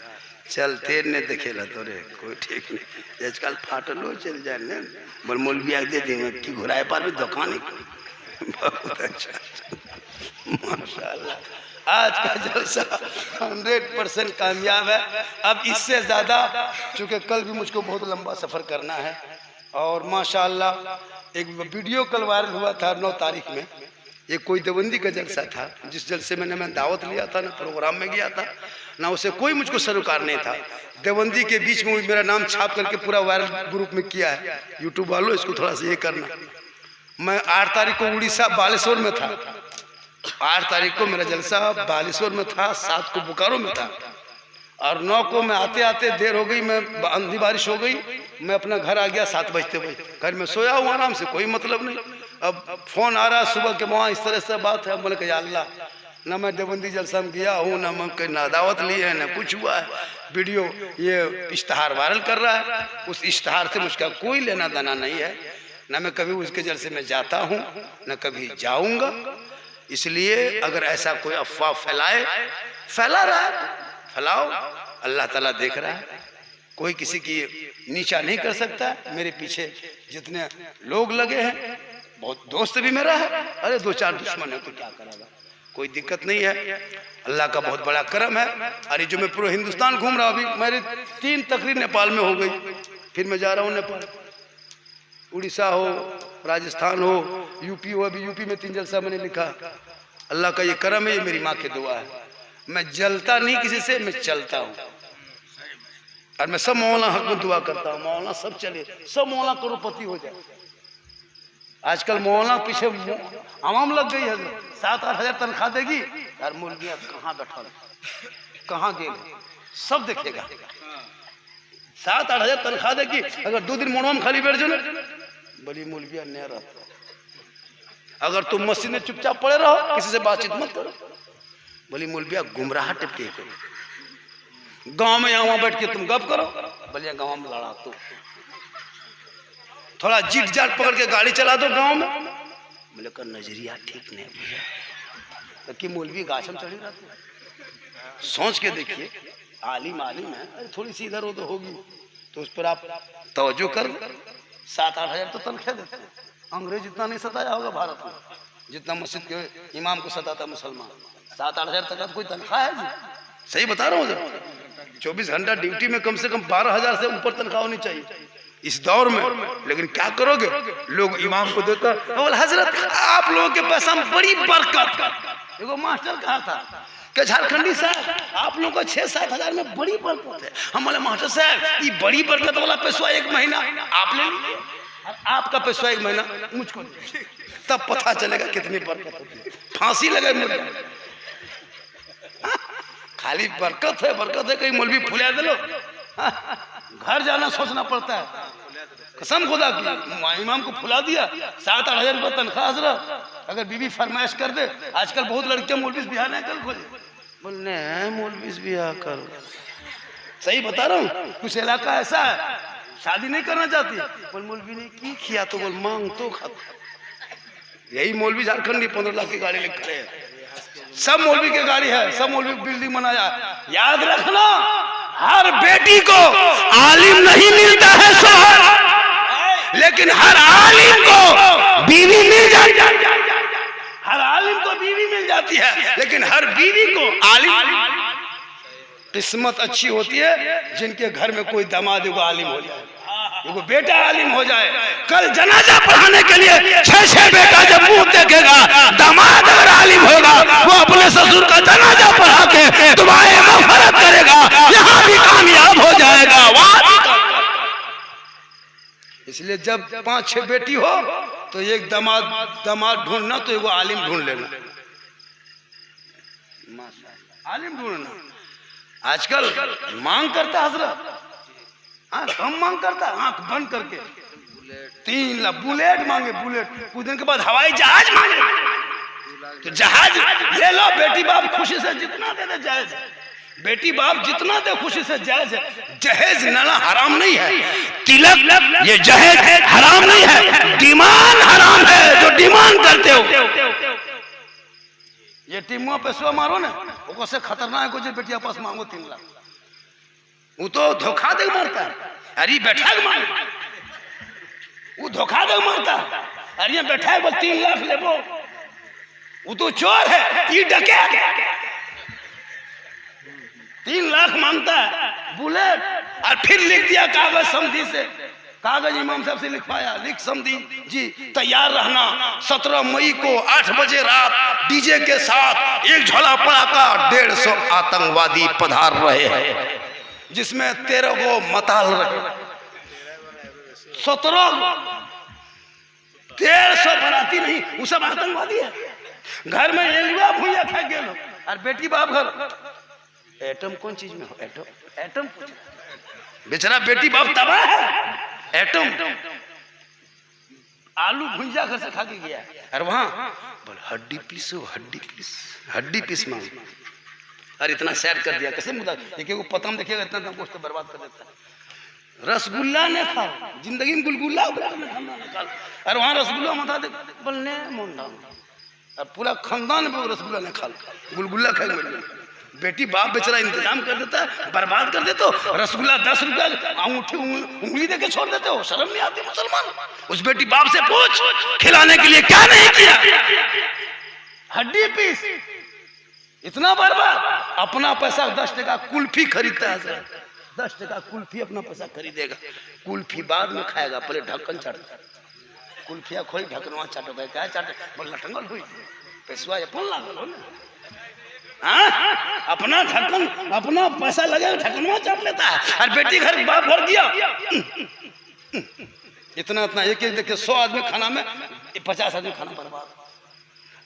चल तेर ने देखेला तोरे कोई ठीक नहीं। आजकल फाटलो चल जाए ने बोल मौलवी दे देंगे कि घुराए पर भी दुकान ही। बहुत अच्छा, माशाल्लाह आज का जलसा 100% कामयाब है। अब इससे ज़्यादा, चूँकि कल भी मुझको बहुत लंबा सफ़र करना है और माशाल्लाह एक वीडियो कल वायरल हुआ था 9 तारीख में। ये कोई देवबंदी का जलसा था, जिस जलसे में मैं दावत लिया था ना, प्रोग्राम में गया था ना, उसे कोई मुझको सरोकार नहीं था। देवबंदी के बीच में मेरा नाम छाप करके पूरा वायरल ग्रुप में किया है। यूट्यूब वालों इसको थोड़ा सा ये करना। मैं 8 तारीख को उड़ीसा बालेश्वर में था, 8 तारीख को मेरा जलसा बालेश्वर में था, 7 को बोकारो में था और 9 को मैं आते आते देर हो गई, मैं आंधी बारिश हो गई, मैं अपना घर आ गया 7 बजते बजे। घर में सोया हुआ आराम से, कोई मतलब नहीं। अब फोन आ रहा सुबह के, वहाँ इस तरह से बात है। बोले कि अल्लाह ना मैं देवबंदी जलसा में गया हूँ, ना मैं ना दावत ली है, ना कुछ हुआ है। वीडियो ये इश्तहार वायरल कर रहा है, उस इश्तहार से मुझका कोई लेना देना नहीं है, ना मैं कभी उसके जलसे में जाता हूँ ना कभी जाऊँगा। इसलिए अगर ऐसा कोई अफवाह फैला रहा है फैलाओ, अल्लाह ताला देख रहा है, कोई किसी की नीचा नहीं कर सकता। मेरे पीछे जितने लोग लगे हैं, बहुत दोस्त भी मेरा है, अरे 2-4 दुश्मन है तो क्या करेगा, कोई दिक्कत नहीं है। अल्लाह का बहुत बड़ा करम है। अरे जो मैं पूरा हिंदुस्तान घूम रहा हूँ, अभी मेरी 3 तकरीर नेपाल में हो गई, फिर मैं जा रहा हूँ नेपाल, उड़ीसा हो, राजस्थान हो, यूपी हो। अभी यूपी में 3 जलसा मैंने लिखा। अल्लाह का ये करम है, ये मेरी माँ की दुआ है। मैं जलता नहीं किसी से, मैं चलता हूँ। और मैं सब मौलाना हक में दुआ करता हूँ, मौलाना सब चले, सब मौलाना करोड़पति हो जाए। आजकल मौलाना पीछे आवाम लग गई है, 7-8 हज़ार तनख्वाह देगी यार, मुर्गियाँ कहाँ बैठा कहाँ गए सब देखेगा। 7-8 हज़ार तनख्वाह देगी, अगर 2 दिन मोड़वा में खाली बैठ जाओ ना, बड़ी मुर्गियाँ नहीं रहता। अगर तुम मस्जिद में चुपचाप पड़े रहो, किसी से बातचीत मत करो, बोली मुर्गियाँ गुमराह टिपके करो। गांव में यहाँ बैठ के तुम गप करो, बोलिए गांव में लड़ा तो थोड़ा जीट जाट पकड़ के गाड़ी चला दो गांव में, बोले का नजरिया ठीक नहीं भैया कि मौलवी गाछ में चढ़ी रहती है। सोच के देखिए, आलिम है, अरे थोड़ी सी इधर उधर होगी तो उस पर आप तवज्जो कर। 7-8 हज़ार तो तनख्वाह देते हैं। अंग्रेज इतना नहीं सताया होगा भारत में जितना मस्जिद के इमाम को सताता मुसलमान। 7-8 हज़ार तक कोई तनख्वाह है जी? सही बता रहा हूँ। 24 घंटा ड्यूटी में कम से कम 12 हज़ार से ऊपर तनख्वाह होनी चाहिए इस दौर में। लेकिन क्या करोगे, लोग इमाम को देता बोल हजरत आप लोगों के पास हम बड़ी बरकत। देखो मास्टर कहा था कि झारखंडी साहब आप लोगों को 6-7 हज़ार में बड़ी बरकत है। हम बोले मास्टर साहब ये बड़ी बरकत वाला पैसा 1 महीना आप ले लीजिए, आपका पैसा 1 महीना मुझको, तब पता चलेगा कितनी बरकत होती है। फांसी लगे मुझे, खाली बरकत है कहीं मौलवी फुला दे लो, घर जाना सोचना पड़ता है। कसम खुदा की इमाम को फुला दिया, 7-8 हज़ार रुपये तनख्वाह हजरत। अगर बीवी फरमाइश कर दे, आजकल बहुत लड़कियां मौलवी ब्याह नहीं कर खोजे, बोलने मौलवी ब्याह करो। सही बता रहा हूँ, कुछ इलाका ऐसा है शादी नहीं करना चाहती, बोल मौलवी ने की किया तो बोल मांग तो खा। यही मौलवी झारखंडी 15 लाख की गाड़ी लेकर खड़े हैं। सब मौलवी की गाड़ी है, सब मौलवी बिल्डिंग बनाया। याद रखना, हर बेटी को आलिम नहीं मिलता है शोहर, लेकिन हर आलिम को बीवी मिल जाती है। हर आलिम को बीवी मिल जाती है, लेकिन हर बीवी को आलिम। किस्मत अच्छी होती है जिनके घर में कोई दामाद को आलिम हो जाए। वो बेटा आलिम हो जाए। कल जनाजा पढ़ाने के लिए 6 बेटा जब मुंह देखेगा, दामाद अगर आलिम होगा वो अपने ससुर का जनाजा पढ़ा के दुआएं मग़फ़िरत करेगा, यहाँ भी कामयाब हो जाएगा। इसलिए जब 5-6 बेटी हो तो एक दामाद ढूंढना, तो एगो आलिम ढूंढ लेना, आलिम ढूंढना। आजकल मांग करता हजरत, कम मांग करता, आंख बंद करके 3 लाख बुलेट मांगे, बुलेट। कुछ दिन के बाद हवाई जहाज मांगे, तो जहाज ले लो। बेटी बाप खुशी से जितना दे दे जायज है, बेटी बाप जितना दे खुशी से जायज है। जहेज लेना हराम नहीं है, तिलक ये जहेज हराम नहीं है, डिमांड हराम है। जो डिमांड करते हो ये टीमों पे सो मारो ना, वो से खतरनाक है। बेटी आपस मांगो 3 लाख, वो तो धोखा दे मारता है। अरे बैठा के मांग, वो धोखा दे मारता है। अरे बैठा है, बोल 3 लाख ले, वो तो चोर है, ये डकैत है। 3 लाख मांगता है बुलेट, और फिर लिख दिया कागज समझी से, कागज इमाम साहब से लिखवाया, लिख समझी जी तैयार रहना, 17 मई को 8 बजे रात डीजे के साथ 1 झोला पड़ाका, 150 आतंकवादी पधार रहे हैं, जिसमें 13 को मताल रहे। 17 150 बराती नहीं, वो सब आतंकवादी है। घर में एलुआ भुइया खा गए, और बेटी बाप घर एटम कौन चीज में हो, एटम बेचारा बेटी बाप तबाह है। एटम आलू भुंजा घर से खा के गया, और वहां बोल हड्डी पीस हो, हड्डी पीस, हड्डी पीस मांग। और इतना सैड कर दिया, कैसे मुद्दा देखिए, वो पता देखिएगा इतना गोश्त बर्बाद कर देता है। रसगुल्ला ने खा, जिंदगी में गुलगुल्ला और वहां रसगुल्ला मता दे बोलने मुंडा, और पूरा खानदान में रसगुल्ला ने खा, गुलगुल्ला खा। बेटी बाप बेचारा इंतजाम कर देता है, बर्बाद कर देते हो। रसगुल्ला 10 रुपया अंगूठी उंगली देके छोड़ देते हो, शर्म नहीं आती मुसलमान? उस बेटी बाप से पूछ, खिलाने के लिए क्या नहीं किया? हड्डी पीस, इतना बर्बाद। अपना पैसा 10 टका कुल्फी खरीदता है, 10 टका कुल्फी अपना पैसा खरीदेगा, कुल्फी बाद में खाएगा, पहले ढक्कन चाटता। कुल्फिया खोई ढक्कनवा चाटो, क्या चाटे? बोल लटंगल हुई, पैसा अपन लागल हो ना। अपना ढक्कन, अपना पैसा लगे ढक्कनवा चाट लेता है, और बेटी घर बाप भर दिया। इतना एक देखिए 100 आदमी खाना में 50 आदमी खाना बर्बाद।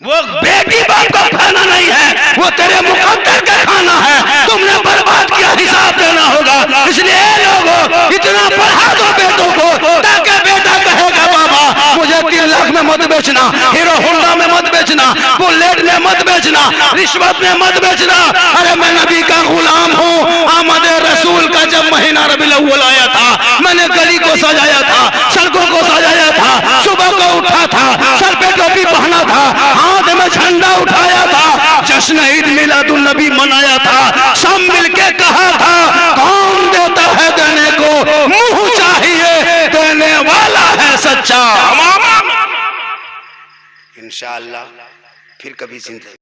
वो बेटी बाप का खाना नहीं है, वो तेरे मुकद्दर का खाना है, तुमने बर्बाद किया, हिसाब देना होगा। इसलिए लोगों इतना पढ़ा दो बेटों को, ताकि बेटा कहेगा बाबा मुझे 3 लाख में मत बेचना, हीरो होंडा में मत बेचना, बुलेट में मत बेचना, रिश्वत में मत बेचना। अरे मैं नबी का गुलाम हूँ। आमद रसूल का जब महीना रबीउल अव्वल आया था, मैंने गली को सजाया था, सड़कों को सजाया था, सुबह को उठा था, सर पे टोपी पहना था, हाथ में झंडा उठाया था, जश्न ईद मिलादुन नबी मनाया था। सब मिलके कहा था कौन देता है देने को, मुंह चाहिए देने वाला है सच्चा। इंशाअल्लाह फिर कभी जिंदगी